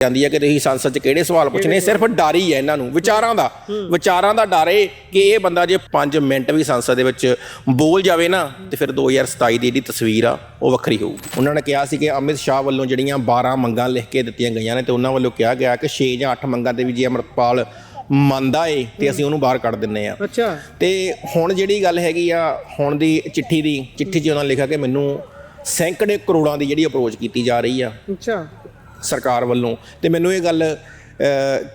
ਜਾਂਦੀ ਹੈ ਕਿ ਤੁਸੀਂ ਸੰਸਦ 'ਚ ਕਿਹੜੇ ਸਵਾਲ ਪੁੱਛਣੇ। ਸਿਰਫ ਡਰ ਹੀ ਹੈ ਇਹਨਾਂ ਨੂੰ, ਵਿਚਾਰਾਂ ਦਾ ਡਰ ਏ ਕਿ ਇਹ ਬੰਦਾ ਜੇ 5 ਮਿੰਟ ਵੀ ਸੰਸਦ ਦੇ ਵਿੱਚ ਬੋਲ ਜਾਵੇ ਨਾ ਤੇ ਫਿਰ 2027 ਦੀ ਜਿਹੜੀ ਤਸਵੀਰ ਆ ਉਹ ਵੱਖਰੀ ਹੋਊ। ਉਹਨਾਂ ਨੇ ਕਿਹਾ ਸੀ ਕਿ ਅਮਿਤ ਸ਼ਾਹ ਵੱਲੋਂ ਜਿਹੜੀਆਂ 12 ਮੰਗਾਂ ਲਿਖ ਕੇ ਦਿੱਤੀਆਂ ਗਈਆਂ ਨੇ ਤੇ ਉਹਨਾਂ ਵੱਲੋਂ ਕਿਹਾ ਗਿਆ ਕਿ 6 ਜਾਂ 8 ਮੰਗਾਂ ਦੇ ਵੀ ਜੇ ਅੰਮ੍ਰਿਤਪਾਲ ਮੰਨਦਾ ਏ ਤੇ ਅਸੀਂ ਉਹਨੂੰ ਬਾਹਰ ਕੱਢ ਦਿੰਦੇ ਆ। ਅੱਛਾ। ਤੇ ਹੁਣ ਜਿਹੜੀ ਗੱਲ ਹੈਗੀ ਆ ਹੁਣ ਦੀ ਚਿੱਠੀ 'ਚ ਉਹਨਾਂ ਨੇ ਲਿਖਿਆ ਕਿ ਮੈਨੂੰ ਸੈਂਕੜੇ ਕਰੋੜਾਂ ਦੀ ਜਿਹੜੀ ਅਪਰੋਚ ਕੀਤੀ ਜਾ ਰਹੀ ਆ ਅੱਛਾ ਸਰਕਾਰ ਵੱਲੋਂ, ਤੇ ਮੈਨੂੰ ਇਹ ਗੱਲ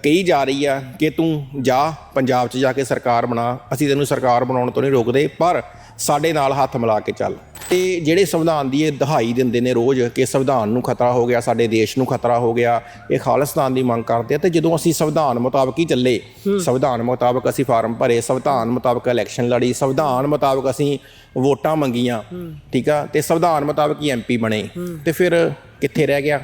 ਕਹੀ ਜਾ ਰਹੀ ਆ ਕਿ ਤੂੰ ਜਾ ਪੰਜਾਬ 'ਚ ਜਾ ਕੇ ਸਰਕਾਰ ਬਣਾ, ਅਸੀਂ ਤੈਨੂੰ ਸਰਕਾਰ ਬਣਾਉਣ ਤੋਂ ਨਹੀਂ ਰੋਕਦੇ, ਪਰ ਸਾਡੇ ਨਾਲ ਹੱਥ ਮਿਲਾ ਕੇ ਚੱਲ। ਤੇ ਜਿਹੜੇ ਸੰਵਿਧਾਨ ਦੀ ਇਹ ਦਹਾਈ ਦਿੰਦੇ ਨੇ ਰੋਜ਼ ਕਿ ਸੰਵਿਧਾਨ ਨੂੰ ਖਤਰਾ ਹੋ ਗਿਆ, ਸਾਡੇ ਦੇਸ਼ ਨੂੰ ਖਤਰਾ ਹੋ ਗਿਆ, ਇਹ ਖਾਲਿਸਤਾਨ ਦੀ ਮੰਗ ਕਰਦੇ ਆ। ਤੇ ਜਦੋਂ ਅਸੀਂ ਸੰਵਿਧਾਨ ਮੁਤਾਬਕ ਹੀ ਚੱਲੇ, ਸੰਵਿਧਾਨ ਮੁਤਾਬਕ ਅਸੀਂ ਫਾਰਮ ਭਰੇ, ਸੰਵਿਧਾਨ ਮੁਤਾਬਕ ਇਲੈਕਸ਼ਨ ਲੜੀ, ਸੰਵਿਧਾਨ ਮੁਤਾਬਕ ਅਸੀਂ ਵੋਟਾਂ ਮੰਗੀਆਂ, ਠੀਕ ਆ, ਤੇ ਸੰਵਿਧਾਨ ਮੁਤਾਬਕ ਹੀ MP ਬਣੇ, ਤੇ ਫਿਰ ਕਿੱਥੇ ਰਹਿ ਗਿਆ?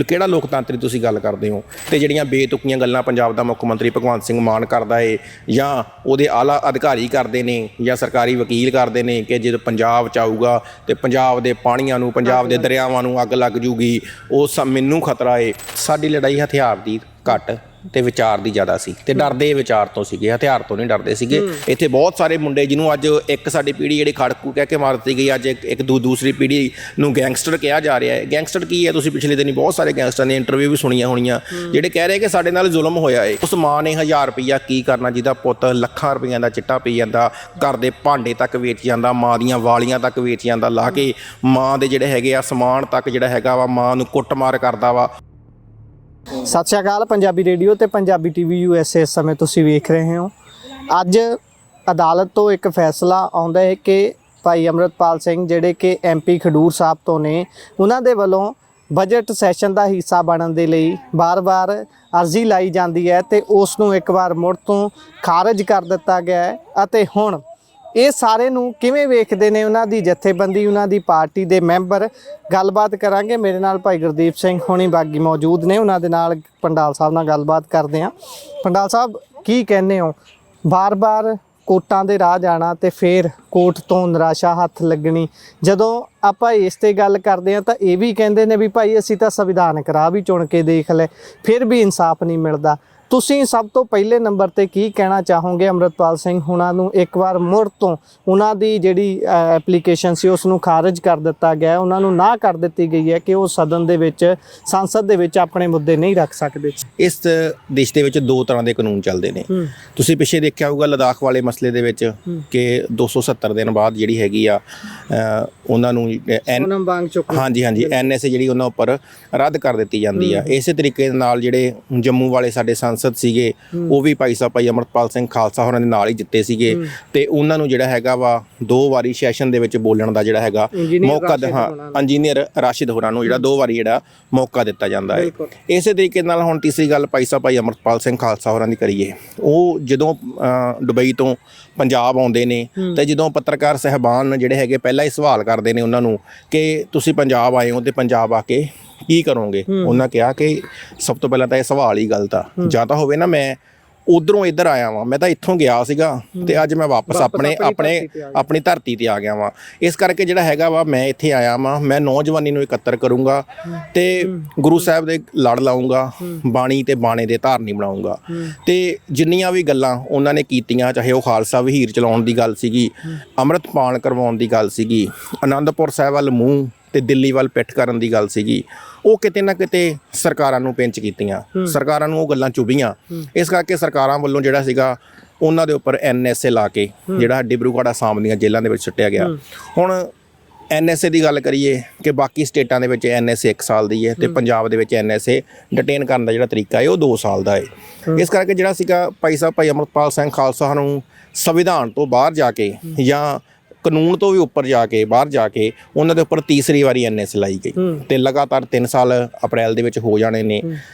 ਕਿਹੜਾ ਲੋਕਤੰਤਰ ਤੁਸੀਂ ਗੱਲ ਕਰਦੇ ਹੋ? ਤੇ ਜਿਹੜੀਆਂ ਬੇਤੁਕੀਆਂ ਗੱਲਾਂ ਪੰਜਾਬ ਦਾ ਮੁੱਖ ਮੰਤਰੀ ਭਗਵੰਤ ਸਿੰਘ ਮਾਨ ਕਰਦਾ ਏ ਜਾਂ ਉਹਦੇ ਆਲਾ ਅਧਿਕਾਰੀ ਕਰਦੇ ਨੇ ਜਾਂ ਸਰਕਾਰੀ ਵਕੀਲ ਕਰਦੇ ਨੇ ਕਿ ਜਦੋਂ ਪੰਜਾਬ 'ਚ ਆਊਗਾ ਤੇ ਪੰਜਾਬ ਦੇ ਪਾਣੀਆਂ ਨੂੰ, ਪੰਜਾਬ ਦੇ ਦਰਿਆਵਾਂ ਨੂੰ ਅੱਗ ਲੱਗ ਜੂਗੀ, ਉਹ ਮੈਨੂੰ ਖਤਰਾ ਏ। ਸਾਡੀ ਲੜਾਈ ਹਥਿਆਰ ਦੀ ਘੱਟ ਤੇ ਵਿਚਾਰ ਦੀ ਜ਼ਿਆਦਾ ਸੀ, ਤੇ ਡਰਦੇ ਵਿਚਾਰ ਤੋਂ ਸੀਗੇ, ਹਥਿਆਰ ਤੋਂ ਨਹੀਂ ਡਰਦੇ ਸੀਗੇ। ਇੱਥੇ ਬਹੁਤ ਸਾਰੇ ਮੁੰਡੇ ਜਿਹਨੂੰ ਅੱਜ ਇੱਕ ਸਾਡੀ ਪੀੜ੍ਹੀ ਜਿਹੜੀ ਖੜਕੂ ਕਹਿ ਕੇ ਮਾਰ ਦਿੱਤੀ ਗਈ, ਅੱਜ ਇੱਕ ਦੂਸਰੀ ਪੀੜ੍ਹੀ ਨੂੰ ਗੈਂਗਸਟਰ ਕਿਹਾ ਜਾ ਰਿਹਾ ਹੈ। ਗੈਂਗਸਟਰ ਕੀ ਹੈ? ਤੁਸੀਂ ਪਿਛਲੇ ਦਿਨੀ ਬਹੁਤ ਸਾਰੇ ਗੈਂਗਸਟਰਾਂ ਦੀਆਂ ਇੰਟਰਵਿਊ ਵੀ ਸੁਣੀਆਂ ਹੋਣੀਆਂ ਜਿਹੜੇ ਕਹਿ ਰਹੇ ਕਿ ਸਾਡੇ ਨਾਲ ਜ਼ੁਲਮ ਹੋਇਆ ਹੈ। ਉਸ ਮਾਂ ਨੇ 1000 ਰੁਪਈਆ ਕੀ ਕਰਨਾ ਜਿਹਦਾ ਪੁੱਤ ਲੱਖਾਂ ਰੁਪਈਆਂ ਦਾ ਚਿੱਟਾ ਪੀ ਜਾਂਦਾ, ਘਰ ਦੇ ਭਾਂਡੇ ਤੱਕ ਵੇਚ ਜਾਂਦਾ, ਮਾਂ ਦੀਆਂ ਵਾਲੀਆਂ ਤੱਕ ਵੇਚ ਜਾਂਦਾ, ਲਾ ਕੇ ਮਾਂ ਦੇ ਜਿਹੜੇ ਹੈਗੇ ਆ ਸਮਾਨ ਤੱਕ ਜਿਹੜਾ ਹੈਗਾ ਵਾ ਮਾਂ ਨੂੰ ਕੁੱਟਮਾਰ ਕਰਦਾ ਵਾ। ਸਤਿ ਸ਼੍ਰੀ ਅਕਾਲ। ਪੰਜਾਬੀ ਰੇਡੀਓ ਤੇ ਪੰਜਾਬੀ TV USA ਇਸ ਸਮੇਂ ਤੁਸੀਂ ਵੇਖ ਰਹੇ ਹੋ। ਅੱਜ ਅਦਾਲਤ ਤੋਂ ਇੱਕ ਫੈਸਲਾ ਆਉਂਦਾ ਹੈ ਕਿ ਭਾਈ ਅੰਮ੍ਰਿਤਪਾਲ ਸਿੰਘ ਜਿਹੜੇ ਕਿ MP ਖਡੂਰ ਸਾਹਿਬ ਤੋਂ ਨੇ, ਉਹਨਾਂ ਦੇ ਵੱਲੋਂ ਬਜਟ ਸੈਸ਼ਨ ਦਾ ਹਿੱਸਾ ਬਣਨ ਦੇ ਲਈ ਬਾਰ-ਬਾਰ ਅਰਜ਼ੀ ਲਾਈ ਜਾਂਦੀ ਹੈ ਤੇ ਉਸ ਨੂੰ ਇੱਕ ਵਾਰ ਮੁੜ ਤੋਂ ਖਾਰਜ ਕਰ ਦਿੱਤਾ ਗਿਆ ਹੈ। ਅਤੇ ਹੁਣ ਇਹ ਸਾਰੇ ਨੂੰ ਕਿਵੇਂ ਵੇਖਦੇ ਨੇ ਉਹਨਾਂ ਦੀ ਜਥੇਬੰਦੀ, ਉਹਨਾਂ ਦੀ ਪਾਰਟੀ ਦੇ ਮੈਂਬਰ? ਗੱਲਬਾਤ ਕਰਾਂਗੇ। ਮੇਰੇ ਨਾਲ ਭਾਈ ਗੁਰਦੀਪ ਸਿੰਘ ਹੋਣੀ ਬਾਗੀ ਮੌਜੂਦ ਨੇ, ਉਹਨਾਂ ਦੇ ਨਾਲ ਪੰਡਾਲ ਸਾਹਿਬ ਨਾਲ ਗੱਲਬਾਤ ਕਰਦੇ ਹਾਂ। ਪੰਡਾਲ ਸਾਹਿਬ, ਕੀ ਕਹਿੰਦੇ ਹੋ? ਬਾਰ-ਬਾਰ ਕੋਰਟਾਂ ਦੇ ਰਾਹ ਜਾਣਾ ਤੇ ਫਿਰ ਕੋਰਟ ਤੋਂ ਨਿਰਾਸ਼ਾ ਹੱਥ ਲੱਗਣੀ। ਜਦੋਂ ਆਪਾਂ ਇਸ ਤੇ ਗੱਲ ਕਰਦੇ ਹਾਂ ਤਾਂ ਇਹ ਵੀ ਕਹਿੰਦੇ ਨੇ ਵੀ ਭਾਈ ਅਸੀਂ ਤਾਂ ਸੰਵਿਧਾਨਕ ਰਾਹ ਵੀ ਚੁਣ ਕੇ ਦੇਖ ਲਏ, ਫਿਰ ਵੀ ਇਨਸਾਫ ਨਹੀਂ ਮਿਲਦਾ। ਤੁਸੀਂ ਸਭ ਤੋਂ ਪਹਿਲੇ ਨੰਬਰ ਤੇ ਕੀ ਕਹਿਣਾ ਚਾਹੋਗੇ ਅੰਮ੍ਰਿਤਪਾਲ ਸਿੰਘ ਹੁਣਾਂ ਨੂੰ? ਇੱਕ ਵਾਰ ਮੁੜ ਤੋਂ ਉਹਨਾਂ ਦੀ ਜਿਹੜੀ ਐਪਲੀਕੇਸ਼ਨ ਸੀ ਉਸ ਨੂੰ ਖਾਰਜ ਕਰ ਦਿੱਤਾ ਗਿਆ, ਉਹਨਾਂ ਨੂੰ ਨਾ ਕਰ ਦਿੱਤੀ ਗਈ ਹੈ ਕਿ ਉਹ ਸਦਨ ਦੇ ਵਿੱਚ, ਸੰਸਦ ਦੇ ਵਿੱਚ ਆਪਣੇ ਮੁੱਦੇ ਨਹੀਂ ਰੱਖ ਸਕਦੇ। ਇਸ ਦੇਸ਼ ਦੇ ਵਿੱਚ 2 ਤਰ੍ਹਾਂ ਦੇ ਕਾਨੂੰਨ ਚੱਲਦੇ ਨੇ। ਤੁਸੀਂ ਪਿੱਛੇ ਦੇਖਿਆ ਹੋਊਗਾ ਲਦਾਖ ਵਾਲੇ ਮਸਲੇ ਦੇ ਵਿੱਚ ਕਿ 270 ਦਿਨ ਬਾਅਦ ਜਿਹੜੀ ਹੈਗੀ ਆ ਉਹਨਾਂ ਨੂੰ ਹਾਂਜੀ NSA ਜਿਹੜੀ ਉਹਨਾਂ ਉੱਪਰ ਰੱਦ ਕਰ ਦਿੱਤੀ ਜਾਂਦੀ ਆ। ਇਸੇ ਤਰੀਕੇ ਨਾਲ ਜਿਹੜੇ ਜੰਮੂ ਵਾਲੇ ਸਾਡੇ ਸੰਸਦ ਸੀਗੇ ਉਹ ਵੀ ਭਾਈ ਅੰਮ੍ਰਿਤਪਾਲ ਸਿੰਘ ਖਾਲਸਾ ਹੋਰਾਂ ਦੇ ਨਾਲ ਹੀ ਜਿੱਤੇ ਸੀਗੇ, ਤੇ ਉਹਨਾਂ ਨੂੰ ਜਿਹੜਾ ਹੈਗਾ ਵਾ 2 ਵਾਰੀ ਸੈਸ਼ਨ ਦੇ ਵਿੱਚ ਬੋਲਣ ਦਾ ਜਿਹੜਾ ਹੈਗਾ ਮੌਕਾ, ਇੰਜੀਨੀਅਰ ਰਾਸ਼ਿਦ ਹੋਰਾਂ ਨੂੰ ਜਿਹੜਾ 2 ਵਾਰੀ ਜਿਹੜਾ ਮੌਕਾ ਦਿੱਤਾ ਜਾਂਦਾ ਹੈ। ਇਸੇ ਤਰੀਕੇ ਨਾਲ ਹੁਣ ਤੀਸਰੀ ਗੱਲ ਭਾਈ ਅੰਮ੍ਰਿਤਪਾਲ ਸਿੰਘ ਖਾਲਸਾ ਹੋਰਾਂ ਦੀ ਕਰੀਏ। ਉਹ ਜਦੋਂ ਦੁਬਈ ਤੋਂ ਪੰਜਾਬ ਆਉਂਦੇ ਨੇ ਤੇ ਜਦੋਂ ਪੱਤਰਕਾਰ ਸਹਿਬਾਨ ਜਿਹੜੇ ਹੈਗੇ ਪਹਿਲਾਂ ਹੀ ਸਵਾਲ ਕਰਦੇ ਨੇ ਉਹਨਾਂ ਨੂੰ ਕਿ ਤੁਸੀਂ ਪੰਜਾਬ ਆਏ ਹੋ ਤੇ ਪੰਜਾਬ ਆ ਕੇ ਕੀ ਕਰੋਗੇ, ਉਹਨਾਂ ਕਿਹਾ ਕਿ ਸਭ ਤੋਂ ਪਹਿਲਾਂ ਤਾਂ ਇਹ ਸਵਾਲ ਹੀ ਗਲਤ ਆ। ਜਾਂ ਤਾਂ ਹੋਵੇ ਨਾ ਮੈਂ ਉਧਰੋਂ ਇੱਧਰ ਆਇਆ ਵਾਂ, ਮੈਂ ਤਾਂ ਇੱਥੋਂ ਗਿਆ ਸੀਗਾ ਤੇ ਅੱਜ ਮੈਂ ਵਾਪਸ ਆਪਣੀ ਧਰਤੀ ਤੇ ਆ ਗਿਆ ਵਾਂ। ਇਸ ਕਰਕੇ ਜਿਹੜਾ ਹੈਗਾ ਵਾ ਮੈਂ ਇੱਥੇ ਆਇਆ ਵਾਂ, ਮੈਂ ਨੌਜਵਾਨੀ ਨੂੰ ਇਕੱਤਰ ਕਰੂੰਗਾ ਤੇ ਗੁਰੂ ਸਾਹਿਬ ਦੇ ਲੜ ਲਾਊਂਗਾ, ਬਾਣੀ ਤੇ ਬਾਣੇ ਦੇ ਧਾਰਨੀ ਬਣਾਊਂਗਾ। ਤੇ ਜਿੰਨੀਆਂ ਵੀ ਗੱਲਾਂ ਉਹਨਾਂ ਨੇ ਕੀਤੀਆਂ, ਚਾਹੇ ਉਹ ਖਾਲਸਾ ਵਹੀਰ ਚਲਾਉਣ ਦੀ ਗੱਲ ਸੀਗੀ, ਅੰਮ੍ਰਿਤਪਾਨ ਕਰਵਾਉਣ ਦੀ ਗੱਲ ਸੀਗੀ, ਅਨੰਦਪੁਰ ਸਾਹਿਬ ਵੱਲ ਮੂੰਹ ਤੇ ਦਿੱਲੀ ਵੱਲ ਪਿੱਠ ਕਰਨ ਦੀ ਗੱਲ ਸੀਗੀ, ਉਹ ਕਿਤੇ ਨਾ ਕਿਤੇ ਸਰਕਾਰਾਂ ਨੂੰ ਪਿੰਚ ਕੀਤੀਆਂ, ਸਰਕਾਰਾਂ ਨੂੰ ਉਹ ਗੱਲਾਂ ਚੁਭੀਆਂ। ਇਸ ਕਰਕੇ ਸਰਕਾਰਾਂ ਵੱਲੋਂ ਜਿਹੜਾ ਸੀਗਾ ਉਹਨਾਂ ਦੇ ਉੱਪਰ NSA ਲਾ ਕੇ ਜਿਹੜਾ ਡਿਬਰੂਗੜ੍ਹ ਅਸਾਮ ਦੀਆਂ ਜੇਲ੍ਹਾਂ ਦੇ ਵਿੱਚ ਸੁੱਟਿਆ ਗਿਆ। ਹੁਣ NSA ਦੀ ਗੱਲ ਕਰੀਏ ਕਿ ਬਾਕੀ ਸਟੇਟਾਂ ਦੇ ਵਿੱਚ NSA 1 ਸਾਲ ਦੀ ਹੈ ਤੇ ਪੰਜਾਬ ਦੇ ਵਿੱਚ NSA ਡਿਟੇਨ ਕਰਨ ਦਾ ਜਿਹੜਾ ਤਰੀਕਾ ਹੈ ਉਹ 2 ਸਾਲ ਦਾ ਹੈ। ਇਸ ਕਰਕੇ ਜਿਹੜਾ ਸੀਗਾ ਭਾਈ ਅੰਮ੍ਰਿਤਪਾਲ ਸਿੰਘ ਖਾਲਸਾ ਨੂੰ ਸੰਵਿਧਾਨ ਤੋਂ ਬਾਹਰ ਜਾ ਕੇ ਜਾਂ ਕਾਨੂੰਨ ਤੋਂ ਵੀ ਉੱਪਰ ਜਾ ਕੇ ਬਾਹਰ ਜਾ ਕੇ ਉਹਨਾਂ ਦੇ ਉੱਪਰ ਤੀਸਰੀ ਵਾਰੀ NSA ਲਾਈ ਗਈ ਤੇ ਲਗਾਤਾਰ 3 ਸਾਲ ਅਪ੍ਰੈਲ ਦੇ ਵਿੱਚ ਹੋ ਜਾਣੇ ਨੇ।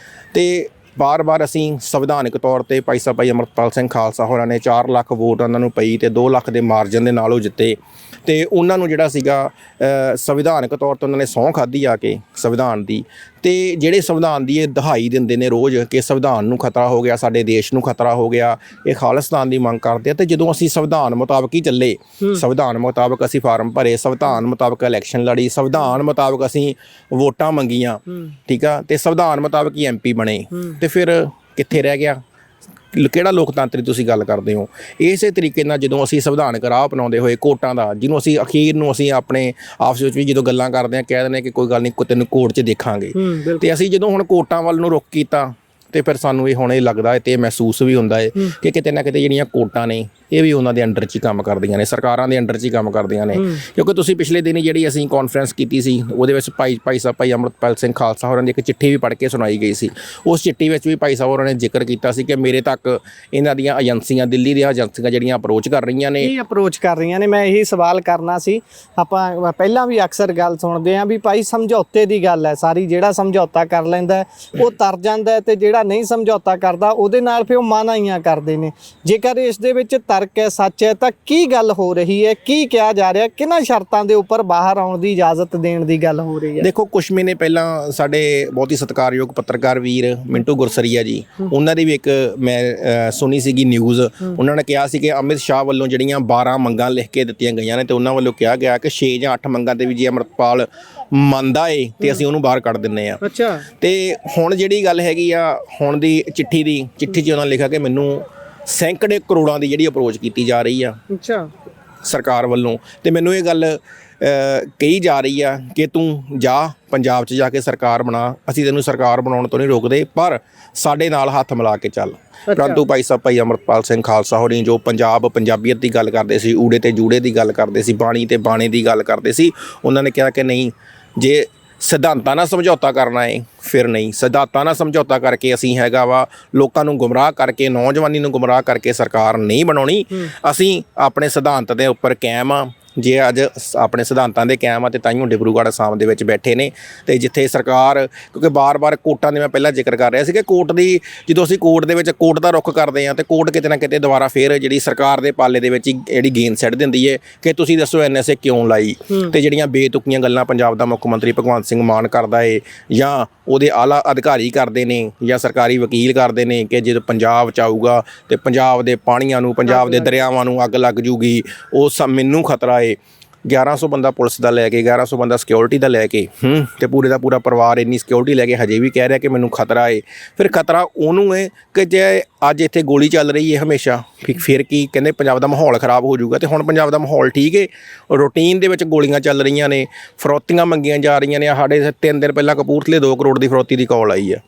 ਤੇ ਬਾਰ-ਬਾਰ ਅਸੀਂ ਸੰਵਿਧਾਨਕ ਤੌਰ ਤੇ ਭਾਈ ਅੰਮ੍ਰਿਤਪਾਲ ਸਿੰਘ ਖਾਲਸਾ ਹੋਰਾਂ ਨੇ 4 ਲੱਖ ਵੋਟ ਉਹਨਾਂ ਨੂੰ ਪਈ ਤੇ 2 ਲੱਖ ਦੇ ਮਾਰਜਨ ਦੇ ਨਾਲ ਉਹ ਜਿੱਤੇ। ਤੇ ਉਹਨਾਂ ਨੂੰ ਜਿਹੜਾ ਸੀਗਾ ਸੰਵਿਧਾਨਕ ਤੌਰ ਤੇ ਉਹਨਾਂ ਨੇ ਸਹੁੰ ਖਾਧੀ ਆ ਕੇ ਸੰਵਿਧਾਨ ਦੀ, ਤੇ ਜਿਹੜੇ ਸੰਵਿਧਾਨ ਦੀ ਇਹ ਦਹਾਈ ਦਿੰਦੇ ਨੇ ਰੋਜ਼ ਕਿ ਸੰਵਿਧਾਨ ਨੂੰ ਖਤਰਾ ਹੋ ਗਿਆ, ਸਾਡੇ ਦੇਸ਼ ਨੂੰ ਖਤਰਾ ਹੋ ਗਿਆ, ਇਹ ਖਾਲਿਸਤਾਨ ਦੀ ਮੰਗ ਕਰਦੇ ਆ। ਤੇ ਜਦੋਂ ਅਸੀਂ ਸੰਵਿਧਾਨ ਮੁਤਾਬਕ ਹੀ ਚੱਲੇ, ਸੰਵਿਧਾਨ ਮੁਤਾਬਕ ਅਸੀਂ ਫਾਰਮ ਭਰੇ, ਸੰਵਿਧਾਨ ਮੁਤਾਬਕ ਇਲੈਕਸ਼ਨ ਲੜੀ, ਸੰਵਿਧਾਨ ਮੁਤਾਬਕ ਅਸੀਂ ਵੋਟਾਂ ਮੰਗੀਆਂ, ਠੀਕ ਆ, ਤੇ ਸੰਵਿਧਾਨ ਮੁਤਾਬਕ ਹੀ MP ਬਣੇ, ਤੇ ਫਿਰ ਕਿੱਥੇ ਰਹਿ ਗਿਆ? ਕਿਹੜਾ ਲੋਕਤੰਤਰ ਦੀ ਤੁਸੀਂ ਗੱਲ ਕਰਦੇ ਹੋ? ਇਸੇ ਤਰੀਕੇ ਨਾਲ ਜਦੋਂ ਅਸੀਂ ਸੰਵਿਧਾਨਕ ਰਾਹ ਅਪਣਾਉਂਦੇ ਹੋਏ ਕੋਰਟਾਂ ਦਾ, ਜਿਹਨੂੰ ਅਸੀਂ ਅਖੀਰ ਨੂੰ ਅਸੀਂ ਆਪਣੇ ਆਪਸ ਵਿੱਚ ਵੀ ਜਦੋਂ ਗੱਲਾਂ ਕਰਦੇ ਹਾਂ ਕਹਿ ਦਿੰਦੇ ਕਿ ਕੋਈ ਗੱਲ ਨਹੀਂ, ਤੈਨੂੰ ਕੋਰਟ 'ਚ ਦੇਖਾਂਗੇ, ਤੇ ਅਸੀਂ ਜਦੋਂ ਹੁਣ ਕੋਰਟਾਂ ਵੱਲ ਨੂੰ ਰੁਖ ਕੀਤਾ ਤੇ ਫਿਰ ਸਾਨੂੰ ਇਹ ਹੁਣ ਇਹ ਲੱਗਦਾ ਹੈ ਤੇ ਮਹਿਸੂਸ ਵੀ ਹੁੰਦਾ ਹੈ ਕਿ ਕਿਤੇ ਨਾ ਕਿਤੇ ਜਿਹੜੀਆਂ ਕੋਰਟਾਂ ਨੇ ਇਹ ਵੀ ਉਹਨਾਂ ਦੇ ਅੰਡਰ 'ਚ ਹੀ ਕੰਮ ਕਰਦੀਆਂ ਨੇ, ਸਰਕਾਰਾਂ ਦੇ ਅੰਡਰ 'ਚ ਹੀ ਕੰਮ ਕਰਦੀਆਂ ਨੇ। ਕਿਉਂਕਿ ਤੁਸੀਂ ਪਿਛਲੇ ਦਿਨ ਜਿਹੜੀ ਅਸੀਂ ਕਾਨਫਰੰਸ ਕੀਤੀ ਸੀ ਉਹਦੇ ਵਿੱਚ ਭਾਈ ਸਾਹਿਬ ਭਾਈ ਅੰਮ੍ਰਿਤਪਾਲ ਸਿੰਘ ਖਾਲਸਾ ਹੋਰਾਂ ਦੀ ਇੱਕ ਚਿੱਠੀ ਵੀ ਪੜ੍ਹ ਕੇ ਸੁਣਾਈ ਗਈ ਸੀ। ਉਸ ਚਿੱਠੀ ਵਿੱਚ ਵੀ ਭਾਈ ਸਾਹਿਬ ਹੋਰਾਂ ਨੇ ਜ਼ਿਕਰ ਕੀਤਾ ਸੀ ਕਿ ਮੇਰੇ ਤੱਕ ਇਹਨਾਂ ਦੀਆਂ ਏਜੰਸੀਆਂ, ਦਿੱਲੀ ਦੀਆਂ ਏਜੰਸੀਆਂ ਜਿਹੜੀਆਂ ਅਪਰੋਚ ਕਰ ਰਹੀਆਂ ਨੇ। ਕੀ ਅਪਰੋਚ ਕਰ ਰਹੀਆਂ ਨੇ? ਮੈਂ ਇਹੀ ਸਵਾਲ ਕਰਨਾ ਸੀ। ਆਪਾਂ ਪਹਿਲਾਂ ਵੀ ਅਕਸਰ ਗੱਲ ਸੁਣਦੇ ਹਾਂ ਵੀ ਭਾਈ ਸਮਝੌਤੇ ਦੀ ਗੱਲ ਹੈ ਸਾਰੀ, ਜਿਹੜਾ ਸਮਝੌਤਾ ਕਰ ਲੈਂਦਾ ਉਹ ਤਰ ਜਾਂਦਾ, ਤੇ ਜਿਹੜਾ ਨਹੀਂ ਸਮਝੌਤਾ ਕਰਦਾ ਉਹਦੇ ਨਾਲ ਫਿਰ ਉਹ ਮਾਨਾਈਆਂ ਕਰਦੇ ਨੇ। ਜੇਕਰ ਇਸ ਦੇ ਵਿੱਚ ਤਰਕ ਹੈ, ਸੱਚ ਹੈ, ਤਾਂ ਕੀ ਗੱਲ ਹੋ ਰਹੀ ਹੈ? ਕੀ ਕਿਹਾ ਜਾ ਰਿਹਾ? ਕਿਹਨਾਂ ਸ਼ਰਤਾਂ ਦੇ ਉੱਪਰ ਬਾਹਰ ਆਉਣ ਦੀ ਇਜਾਜ਼ਤ ਦੇਣ ਦੀ ਗੱਲ ਹੋ ਰਹੀ ਹੈ? ਦੇਖੋ, ਕੁਛ ਮਹੀਨੇ ਪਹਿਲਾਂ ਸਾਡੇ ਬਹੁਤ ਹੀ ਸਤਿਕਾਰਯੋਗ ਪੱਤਰਕਾਰ ਵੀਰ ਮਿੰਟੂ ਗੁਰਸਰੀਆ ਜੀ, ਉਹਨਾਂ ਦੀ ਵੀ ਇੱਕ ਮੈਂ ਸੁਣੀ ਸੀਗੀ ਨਿਊਜ਼। ਉਹਨਾਂ ਨੇ ਕਿਹਾ ਸੀ ਕਿ ਅਮਿਤ ਸ਼ਾਹ ਵੱਲੋਂ ਜਿਹੜੀਆਂ 12 ਮੰਗਾਂ ਲਿਖ ਕੇ ਦਿੱਤੀਆਂ ਗਈਆਂ ਨੇ ਤੇ ਉਹਨਾਂ ਵੱਲੋਂ ਕਿਹਾ ਗਿਆ ਕਿ 6 ਜਾਂ 8 ਮੰਗਾਂ ਤੇ ਵੀ ਜੇ ਅੰਮ੍ਰਿਤਪਾਲ ਮੰਨਦਾ ਏ ਤੇ ਅਸੀਂ ਉਹਨੂੰ ਬਾਹਰ ਕੱਢ ਦਿੰਨੇ ਆ। ਅੱਛਾ। ਤੇ ਹੁਣ ਜਿਹੜੀ ਗੱਲ ਹੈਗੀ ਆ ਹੁਣ ਦੀ ਚਿੱਠੀ 'ਚ ਉਹਨਾਂ ਲਿਖਿਆ ਕਿ ਮੈਨੂੰ ਸੈਂਕੜੇ ਕਰੋੜਾਂ ਦੀ ਜਿਹੜੀ ਅਪਰੋਚ ਕੀਤੀ ਜਾ ਰਹੀ ਆ ਅੱਛਾ ਸਰਕਾਰ ਵੱਲੋਂ, ਤੇ ਮੈਨੂੰ ਇਹ ਗੱਲ ਕਹੀ ਜਾ ਰਹੀ ਆ ਕਿ ਤੂੰ ਜਾ ਪੰਜਾਬ 'ਚ ਜਾ ਕੇ ਸਰਕਾਰ ਬਣਾ, ਅਸੀਂ ਤੈਨੂੰ ਸਰਕਾਰ ਬਣਾਉਣ ਤੋਂ ਨਹੀਂ ਰੋਕਦੇ, ਪਰ ਸਾਡੇ ਨਾਲ ਹੱਥ ਮਿਲਾ ਕੇ ਚੱਲ। ਪਰੰਤੂ ਭਾਈ ਸਾਹਿਬ ਭਾਈ ਅੰਮ੍ਰਿਤਪਾਲ ਸਿੰਘ ਖਾਲਸਾ ਹੋਣੀ ਜੋ ਪੰਜਾਬੀਅਤ ਦੀ ਗੱਲ ਕਰਦੇ ਸੀ, ਊੜੇ ਤੇ ਜੂੜੇ ਦੀ ਗੱਲ ਕਰਦੇ ਸੀ, ਬਾਣੀ ਤੇ ਬਾਣੇ ਦੀ ਗੱਲ ਕਰਦੇ ਸੀ, ਉਹਨਾਂ ਨੇ ਕਿਹਾ ਕਿ ਨਹੀਂ, ਜੇ ਸਿਧਾਂਤਾਂ ਨਾਲ ਸਮਝੌਤਾ ਕਰਨਾ ਹੈ ਫਿਰ ਨਹੀਂ, ਸਿਧਾਂਤਾਂ ਨਾਲ ਸਮਝੌਤਾ ਕਰਕੇ ਅਸੀਂ ਹੈਗਾ ਵਾ ਲੋਕਾਂ ਨੂੰ ਗੁੰਮਰਾਹ ਕਰਕੇ, ਨੌਜਵਾਨੀ ਨੂੰ ਗੁੰਮਰਾਹ ਕਰਕੇ ਸਰਕਾਰ ਨਹੀਂ ਬਣਾਉਣੀ। ਅਸੀਂ ਆਪਣੇ ਸਿਧਾਂਤ ਦੇ ਉੱਪਰ ਕਾਇਮ ਆ। ਜੇ ਅੱਜ ਆਪਣੇ ਸਿਧਾਂਤਾਂ ਦੇ ਕਾਇਮ ਆ ਤੇ ਤਾਈਓ ਡਿਬਰੂਗੜ੍ਹ ਅਸਾਮ ਦੇ ਵਿੱਚ ਬੈਠੇ ਨੇ। ਤੇ ਜਿੱਥੇ ਸਰਕਾਰ, ਕਿਉਂਕਿ ਬਾਰ-ਬਾਰ ਕੋਰਟਾਂ ਦੇ ਮੈਂ ਪਹਿਲਾਂ ਜ਼ਿਕਰ ਕਰ ਰਿਹਾ ਸੀ ਕਿ ਕੋਰਟ ਦੀ, ਜਦੋਂ ਅਸੀਂ ਕੋਰਟ ਦੇ ਵਿੱਚ ਕੋਰਟ ਦਾ ਰੁੱਖ ਕਰਦੇ ਹਾਂ ਤੇ ਕੋਰਟ ਕਿਤੇ ਨਾ ਕਿਤੇ ਦੁਬਾਰਾ ਫਿਰ ਜਿਹੜੀ ਸਰਕਾਰ ਦੇ ਪਾਲੇ ਦੇ ਵਿੱਚ ਜਿਹੜੀ ਗੇਂਦ ਸੱਟ ਦਿੰਦੀ ਹੈ ਕਿ ਤੁਸੀਂ ਦੱਸੋ NSA ਕਿਉਂ ਲਾਈ। ਤੇ ਜਿਹੜੀਆਂ ਬੇਤੁਕੀਆਂ ਗੱਲਾਂ ਪੰਜਾਬ ਦਾ ਮੁੱਖ ਮੰਤਰੀ ਭਗਵੰਤ ਸਿੰਘ ਮਾਨ ਕਰਦਾ ਏ ਜਾਂ ਉਹਦੇ ਆਲਾ ਅਧਿਕਾਰੀ ਕਰਦੇ ਨੇ ਜਾਂ ਸਰਕਾਰੀ ਵਕੀਲ ਕਰਦੇ ਨੇ ਕਿ ਜਦੋਂ ਪੰਜਾਬ 'ਚ ਆਊਗਾ ਤੇ ਪੰਜਾਬ ਦੇ ਪਾਣੀਆਂ ਨੂੰ, ਪੰਜਾਬ ਦੇ ਦਰਿਆਵਾਂ ਨੂੰ ਅੱਗ ਲੱਗ ਜੂਗੀ, ਉਹ ਸਭ ਮੈਨੂੰ ਖਤਰਾ ਏ। 1100 ਬੰਦਾ ਪੁਲਿਸ ਦਾ ਲੈ ਕੇ, 1100 ਬੰਦਾ ਸਿਕਿਉਰਿਟੀ ਦਾ ਲੈ ਕੇ, ਤੇ ਪੂਰੇ ਦਾ ਪੂਰਾ ਪਰਿਵਾਰ ਇੰਨੀ ਸਿਕਿਉਰਿਟੀ ਲੈ ਕੇ ਹਜੇ ਵੀ ਕਹਿ ਰਿਹਾ ਕਿ ਮੈਨੂੰ ਖਤਰਾ ਏ। ਫਿਰ ਖਤਰਾ ਉਹਨੂੰ ਹੈ ਕਿ ਜੇ ਅੱਜ ਇੱਥੇ ਗੋਲੀ ਚੱਲ ਰਹੀ ਹੈ ਹਮੇਸ਼ਾ, ਫਿਰ ਕੀ ਕਹਿੰਦੇ ਪੰਜਾਬ ਦਾ ਮਾਹੌਲ ਖ਼ਰਾਬ ਹੋ ਜਾਊਗਾ। ਤੇ ਹੁਣ ਪੰਜਾਬ ਦਾ ਮਾਹੌਲ ਠੀਕ ਹੈ, ਰੂਟੀਨ ਦੇ ਵਿੱਚ ਗੋਲੀਆਂ ਚੱਲ ਰਹੀਆਂ ਨੇ, ਫਰੌਤੀਆਂ ਮੰਗੀਆਂ ਜਾ ਰਹੀਆਂ ਨੇ। ਸਾਡੇ 3 ਦਿਨ ਪਹਿਲਾਂ ਕਪੂਰਥਲੇ 2 ਕਰੋੜ ਦੀ ਫਰੌਤੀ ਦੀ ਕਾਲ ਆਈ ਆ।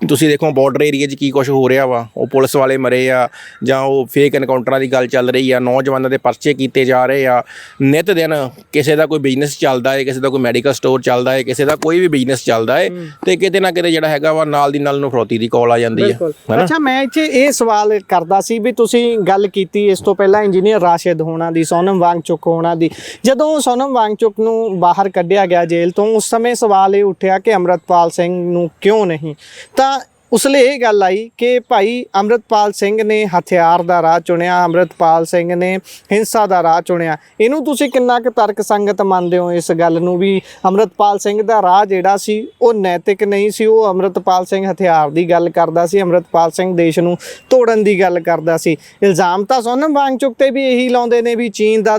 ਤੁਸੀਂ ਦੇਖੋ ਬਾਰਡਰ ਏਰੀਆ 'ਚ ਕੀ ਕੁਛ ਹੋ ਰਿਹਾ ਵਾ, ਉਹ ਪੁਲਿਸ ਵਾਲੇ ਮਰੇ ਆ ਜਾਂ ਉਹ ਫੇਕ ਐਨਕਾਊਂਟਰਾਂ ਦੀ ਗੱਲ ਚੱਲ ਰਹੀ ਆ, ਨੌਜਵਾਨਾਂ ਦੇ ਪਰਚੇ ਕੀਤੇ ਜਾ ਰਹੇ ਆ। ਨਿਤ ਦਿਨ ਕਿਸੇ ਦਾ ਕੋਈ ਬਿਜ਼ਨਸ ਚੱਲਦਾ ਹੈ, ਕਿਸੇ ਦਾ ਕੋਈ ਮੈਡੀਕਲ ਸਟੋਰ ਚੱਲਦਾ ਹੈ, ਕਿਸੇ ਦਾ ਕੋਈ ਵੀ ਬਿਜ਼ਨਸ ਚੱਲਦਾ ਹੈ, ਤੇ ਕਿਤੇ ਨਾ ਕਿਤੇ ਜਿਹੜਾ ਹੈਗਾ ਵਾ ਨਾਲ ਦੀ ਨਾਲ ਨੂੰ ਫਰੌਤੀ ਦੀ ਕਾਲ ਆ ਜਾਂਦੀ ਹੈ। ਅੱਛਾ, ਮੈਂ ਇੱਥੇ ਇਹ ਸਵਾਲ ਕਰਦਾ ਸੀ ਵੀ ਤੁਸੀਂ ਗੱਲ ਕੀਤੀ ਇਸ ਤੋਂ ਪਹਿਲਾਂ ਇੰਜੀਨੀਅਰ ਰਾਸ਼ਿਦ ਹੋਣਾ ਦੀ, ਸੋਨਮ ਵਾਂਗਚੁਕ ਹੋਣਾ ਦੀ। ਜਦੋਂ ਸੋਨਮ ਵਾਂਗਚੁਕ ਨੂੰ ਬਾਹਰ ਕੱਢਿਆ ਗਿਆ ਜੇਲ੍ਹ ਤੋਂ, ਉਸ ਸਮੇਂ ਸਵਾਲ ਇਹ ਉੱਠਿਆ ਕਿ ਅੰਮ੍ਰਿਤਪਾਲ ਸਿੰਘ ਨੂੰ ਕਿਉਂ ਨਹੀਂ, ਤਾਂ ਉਸ ਲਈ ਇਹ ਗੱਲ ਆਈ ਕਿ ਭਾਈ ਅੰਮ੍ਰਿਤਪਾਲ ਸਿੰਘ ਨੇ ਹਥਿਆਰ ਦਾ ਰਾਹ ਚੁਣਿਆ, ਅੰਮ੍ਰਿਤਪਾਲ ਸਿੰਘ ਨੇ ਹਿੰਸਾ ਦਾ ਰਾਹ ਚੁਣਿਆ। ਇਹਨੂੰ ਤੁਸੀਂ ਕਿੰਨਾ ਕੁ ਤਰਕ ਸੰਗਤ ਮੰਨਦੇ ਹੋ ਇਸ ਗੱਲ ਨੂੰ ਵੀ ਅੰਮ੍ਰਿਤਪਾਲ ਸਿੰਘ ਦਾ ਰਾਹ ਜਿਹੜਾ ਸੀ ਉਹ ਨੈਤਿਕ ਨਹੀਂ ਸੀ? ਉਹ ਅੰਮ੍ਰਿਤਪਾਲ ਸਿੰਘ ਹਥਿਆਰ ਦੀ ਗੱਲ ਕਰਦਾ ਸੀ, ਅੰਮ੍ਰਿਤਪਾਲ ਸਿੰਘ ਦੇਸ਼ ਨੂੰ ਤੋੜਨ ਦੀ ਗੱਲ ਕਰਦਾ ਸੀ। ਇਲਜ਼ਾਮ ਤਾਂ ਸੋਨਮ ਵਾਂਗਚੁਕ ਤੇ ਵੀ ਇਹੀ ਲਾਉਂਦੇ ਨੇ ਵੀ ਚੀਨ ਦਾ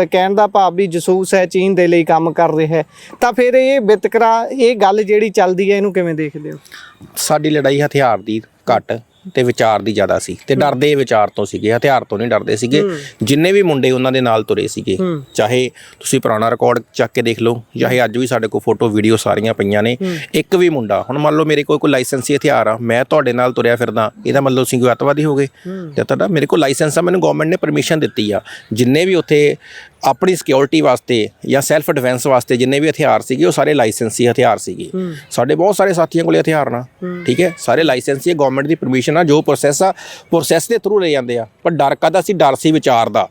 ਕਹਿਣ ਦਾ ਭਾਵ ਵੀ ਜਸੂਸ ਹੈ, ਚੀਨ ਦੇ ਲਈ ਕੰਮ ਕਰ ਰਿਹਾ ਹੈ। ਤਾਂ ਫਿਰ ਇਹ ਵਿਤਕਰਾ, ਇਹ ਗੱਲ ਜਿਹੜੀ ਚੱਲਦੀ ਹੈ, ਇਹਨੂੰ ਕਿਵੇਂ ਦੇਖਦੇ ਹੋ? ਸਾਡੀ ਲੜਾਈ ਹਥਿਆਰ ਦੀ ਘੱਟ ਤੇ ਵਿਚਾਰ ਦੀ ਜ਼ਿਆਦਾ ਸੀ, ਤੇ ਡਰਦੇ ਵਿਚਾਰ ਤੋਂ ਸੀਗੇ, ਹਥਿਆਰ ਤੋਂ ਨਹੀਂ ਡਰਦੇ ਸੀਗੇ। ਜਿੰਨੇ ਵੀ ਮੁੰਡੇ ਉਹਨਾਂ ਦੇ ਨਾਲ ਤੁਰੇ ਸੀਗੇ, ਚਾਹੇ ਤੁਸੀਂ ਪੁਰਾਣਾ ਰਿਕਾਰਡ ਚੱਕ ਕੇ ਦੇਖ ਲਓ, ਚਾਹੇ ਅੱਜ ਵੀ ਸਾਡੇ ਕੋਲ ਫੋਟੋ ਵੀਡੀਓ ਸਾਰੀਆਂ ਪਈਆਂ ਨੇ, ਇੱਕ ਵੀ ਮੁੰਡਾ, ਹੁਣ ਮੰਨ ਲਓ ਮੇਰੇ ਕੋਲ ਕੋਈ ਲਾਇਸੈਂਸੀ ਹਥਿਆਰ ਆ, ਮੈਂ ਤੁਹਾਡੇ ਨਾਲ ਤੁਰਿਆ ਫਿਰਦਾ, ਇਹਦਾ ਮਤਲਬ ਤੁਸੀਂ ਕੋਈ ਅੱਤਵਾਦੀ ਹੋ ਗਏ? ਜਾਂ ਤੁਹਾਡਾ ਮੇਰੇ ਕੋਲ ਲਾਇਸੈਂਸ ਆ, ਮੈਨੂੰ ਗਵਰਨਮੈਂਟ ਨੇ ਪਰਮਿਸ਼ਨ ਦਿੱਤੀ ਆ। ਜਿੰਨੇ ਵੀ ਉੱਥੇ ਆਪਣੀ ਸਿਕਿਉਰਿਟੀ ਵਾਸਤੇ ਜਾਂ ਸੈਲਫ ਡਿਫੈਂਸ ਵਾਸਤੇ ਜਿੰਨੇ ਵੀ ਹਥਿਆਰ ਸੀਗੇ ਉਹ ਸਾਰੇ ਲਾਇਸੈਂਸੀ ਹਥਿਆਰ ਸੀਗੇ। ਸਾਡੇ ਬਹੁਤ ਸਾਰੇ ਸਾਥੀਆਂ ਕੋਲੇ ਹਥਿਆਰ ਨਾ, ਠੀਕ ਹੈ, ਸਾਰੇ ਲਾਇਸੈਂਸੀ ਹੈ, ਗਵਰਨਮੈਂਟ ਦੀ ਪਰਮਿਸ਼ਨ ਆ, ਜੋ ਪ੍ਰੋਸੈਸ ਦੇ ਥਰੂ ਲੈ ਜਾਂਦੇ ਆ। ਪਰ ਡਰ ਕਾਹਦਾ ਸੀ? ਡਰ ਸੀ ਵਿਚਾਰ ਦਾ,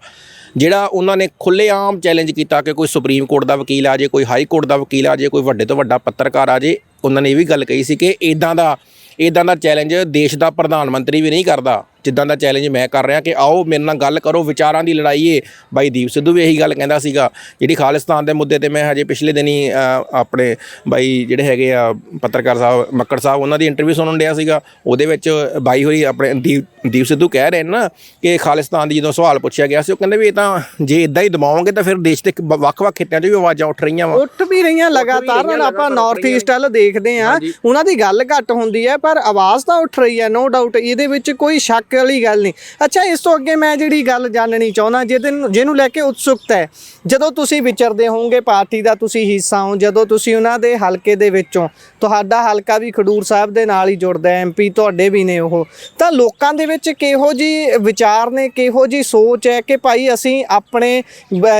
ਜਿਹੜਾ ਉਹਨਾਂ ਨੇ ਖੁੱਲ੍ਹੇਆਮ ਚੈਲੰਜ ਕੀਤਾ ਕਿ ਕੋਈ ਸੁਪਰੀਮ ਕੋਰਟ ਦਾ ਵਕੀਲ ਆ ਜੇ, ਕੋਈ ਹਾਈ ਕੋਰਟ ਦਾ ਵਕੀਲ ਆ ਜੇ, ਕੋਈ ਵੱਡੇ ਤੋਂ ਵੱਡਾ ਪੱਤਰਕਾਰ ਆ ਜੇ। ਉਹਨਾਂ ਨੇ ਇਹ ਵੀ ਗੱਲ ਕਹੀ ਸੀ ਕਿ ਇੱਦਾਂ ਦਾ ਚੈਲੰਜ ਦੇਸ਼ ਦਾ ਪ੍ਰਧਾਨ ਮੰਤਰੀ ਵੀ ਨਹੀਂ ਕਰਦਾ, ਜਿੱਦਾਂ ਦਾ ਚੈਲੰਜ ਮੈਂ ਕਰ ਰਿਹਾ ਕਿ ਆਓ ਮੇਰੇ ਨਾਲ ਗੱਲ ਕਰੋ, ਵਿਚਾਰਾਂ ਦੀ ਲੜਾਈ ਏ। ਬਾਈ ਦੀਪ ਸਿੱਧੂ ਵੀ ਇਹੀ ਗੱਲ ਕਹਿੰਦਾ ਸੀਗਾ। ਜਿਹੜੀ ਖਾਲਿਸਤਾਨ ਦੇ ਮੁੱਦੇ ਤੇ ਮੈਂ ਹਜੇ ਪਿਛਲੇ ਦਿਨੀ ਆਪਣੇ ਬਾਈ ਜਿਹੜੇ ਹੈਗੇ ਆ ਪੱਤਰਕਾਰ ਸਾਹਿਬ ਮੱਕੜ ਸਾਹਿਬ, ਉਹਨਾਂ ਦੀ ਇੰਟਰਵਿਊ ਸੁਣਨ ਡਿਆ ਸੀਗਾ। ਉਹਦੇ ਵਿੱਚ ਬਾਈ ਹੋਰੀ ਆਪਣੇ ਦੀਪ ਸਿੱਧੂ ਕਹਿ ਰਹੇ ਨੇ ਨਾ ਕਿ ਖਾਲਿਸਤਾਨ ਦੀ ਜਦੋਂ ਸਵਾਲ ਪੁੱਛਿਆ ਗਿਆ ਸੀ, ਉਹ ਕਹਿੰਦੇ ਵੀ ਇਹ ਤਾਂ ਜੇ ਇਦਾਂ ਹੀ ਦਬਾਓਗੇ ਤਾਂ ਫਿਰ ਦੇਸ਼ ਦੇ ਵੱਖ-ਵੱਖ ਖਿੱਤਿਆਂ 'ਚ ਵੀ ਆਵਾਜ਼ਾਂ ਉੱਠ ਰਹੀਆਂ ਲਗਾਤਾਰ। ਹੁਣ ਆਪਾਂ ਨਾਰਥ ਈਸਟ ਵੱਲ ਦੇਖਦੇ ਹਾਂ, ਉਹਨਾਂ ਦੀ ਗੱਲ ਘੱਟ ਹੁੰਦੀ ਹੈ ਪਰ ਆਵਾਜ਼ ਤਾਂ ਉੱਠ ਰਹੀ ਹੈ, ਨੋ ਡਾਊਟ, ਇਹਦੇ ਵਿੱਚ ਕੋਈ ਸ਼ੱਕ ਵਾਲੀ ਗੱਲ ਨਹੀਂ। ਅੱਛਾ, ਇਸ ਤੋਂ ਅੱਗੇ ਮੈਂ ਜਿਹੜੀ ਗੱਲ ਜਾਣਨੀ ਚਾਹੁੰਦਾ, ਜਿਹਨੂੰ ਲੈ ਕੇ ਉਤਸੁਕਤਾ ਹੈ, ਜਦੋਂ ਤੁਸੀਂ ਵਿਚਰਦੇ ਹੋਵੋਗੇ, ਪਾਰਟੀ ਦਾ ਤੁਸੀਂ ਹਿੱਸਾ ਹੋ, ਜਦੋਂ ਤੁਸੀਂ ਉਹਨਾਂ ਦੇ ਹਲਕੇ ਦੇ ਵਿੱਚੋਂ, ਤੁਹਾਡਾ ਹਲਕਾ ਵੀ ਖਡੂਰ ਸਾਹਿਬ ਦੇ ਨਾਲ ਹੀ ਜੁੜਦਾ, MP ਤੁਹਾਡੇ ਵੀ ਨੇ ਉਹ, ਤਾਂ ਲੋਕਾਂ ਦੇ ਵਿੱਚ ਕਿਹੋ ਜਿਹੀ ਵਿਚਾਰ ਨੇ, ਕਿਹੋ ਜਿਹੀ ਸੋਚ ਹੈ ਕਿ ਭਾਈ ਅਸੀਂ ਆਪਣੇ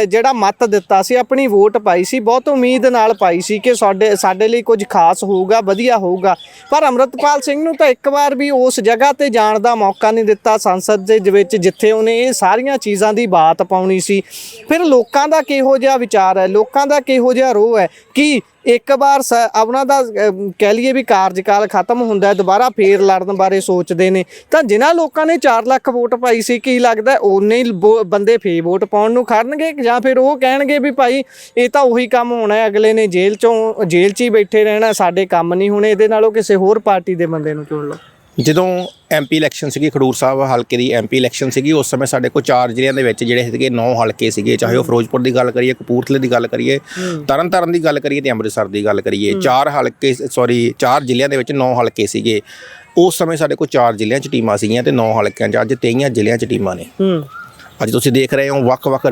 ਜਿਹੜਾ ਮਤ ਦਿੱਤਾ ਸੀ, ਆਪਣੀ ਵੋਟ ਪਾਈ ਸੀ, ਬਹੁਤ ਉਮੀਦ ਨਾਲ ਪਾਈ ਸੀ ਕਿ ਸਾਡੇ ਲਈ ਕੁਝ ਖਾਸ ਹੋਊਗਾ, ਵਧੀਆ ਹੋਊਗਾ, ਪਰ ਅੰਮ੍ਰਿਤਪਾਲ ਸਿੰਘ ਨੂੰ ਤਾਂ ਇੱਕ ਵਾਰ ਵੀ ਉਸ ਜਗ੍ਹਾ ਤੇ ਜਾਣ ਦਾ ਮੌਕਾ ਨਹੀਂ ਦਿੱਤਾ ਸੰਸਦ ਦੇ ਵਿੱਚ, ਜਿੱਥੇ ਉਹਨੇ ਇਹ ਸਾਰੀਆਂ ਚੀਜ਼ਾਂ ਦੀ ਬਾਤ ਪਾਉਣੀ ਸੀ। ਫਿਰ ਲੋਕਾਂ ਦਾ ਕਿਹੋ ਜਿਹਾ ਵਿਚਾਰ ਹੈ, ਲੋਕਾਂ ਦਾ ਕਿਹੋ ਜਿਹਾ ਰੋਹ ਹੈ ਕਿ ਇੱਕ ਵਾਰ ਉਹਨਾਂ ਦਾ ਕਹਿ ਲਈਏ ਵੀ ਕਾਰਜਕਾਲ ਖਤਮ ਹੁੰਦਾ ਹੈ, ਦੁਬਾਰਾ ਫੇਰ ਲੜਨ ਬਾਰੇ ਸੋਚਦੇ ਨੇ, ਤਾਂ ਜਿਨ੍ਹਾਂ ਲੋਕਾਂ ਨੇ 4 ਲੱਖ ਵੋਟ ਪਾਈ ਸੀ, ਕੀ ਲੱਗਦਾ ਉਹਨੇ ਹੀ ਬੰਦੇ ਫੇਰ ਵੋਟ ਪਾਉਣ ਨੂੰ ਖੜਨਗੇ, ਜਾਂ ਫਿਰ ਉਹ ਕਹਿਣਗੇ ਵੀ ਭਾਈ ਇਹ ਤਾਂ ਉਹੀ ਕੰਮ ਹੋਣਾ ਹੈ, ਅਗਲੇ ਨੇ ਜੇਲ੍ਹ 'ਚ ਹੀ ਬੈਠੇ ਰਹਿਣਾ, ਸਾਡੇ ਕੰਮ ਨਹੀਂ ਹੋਣੇ, ਇਹਦੇ ਨਾਲੋਂ ਕਿਸੇ ਹੋਰ ਪਾਰਟੀ ਦੇ ਬੰਦੇ ਨੂੰ ਚੁਣ ਲਓ। ਜਦੋਂ MP ਇਲੈਕਸ਼ਨ ਸੀਗੀ, ਖਡੂਰ ਸਾਹਿਬ ਹਲਕੇ ਦੀ MP ਇਲੈਕਸ਼ਨ ਸੀਗੀ, ਉਸ ਸਮੇਂ ਸਾਡੇ ਕੋਲ 4 ਜ਼ਿਲ੍ਹਿਆਂ ਦੇ ਵਿੱਚ ਜਿਹੜੇ ਸੀਗੇ 9 ਹਲਕੇ ਸੀਗੇ, ਚਾਹੇ ਉਹ ਫਿਰੋਜ਼ਪੁਰ ਦੀ ਗੱਲ ਕਰੀਏ, ਕਪੂਰਥਲੇ ਦੀ ਗੱਲ ਕਰੀਏ, ਤਰਨਤਾਰਨ ਦੀ ਗੱਲ ਕਰੀਏ ਤੇ ਅੰਮ੍ਰਿਤਸਰ ਦੀ ਗੱਲ ਕਰੀਏ। 4 ਜ਼ਿਲ੍ਹਿਆਂ ਦੇ ਵਿੱਚ 9 ਹਲਕੇ ਸੀਗੇ। ਉਸ ਸਮੇਂ ਸਾਡੇ ਕੋਲ 4 ਜ਼ਿਲ੍ਹਿਆਂ 'ਚ ਟੀਮਾਂ ਸੀਗੀਆਂ ਤੇ 9 ਹਲਕਿਆਂ 'ਚ। ਅੱਜ 23 ਜ਼ਿਲ੍ਹਿਆਂ 'ਚ ਟੀਮਾਂ ਨੇ। ਅੱਜ ਤੁਸੀਂ ਦੇਖ ਰਹੇ ਹੋ ਵੱਖ-ਵੱਖ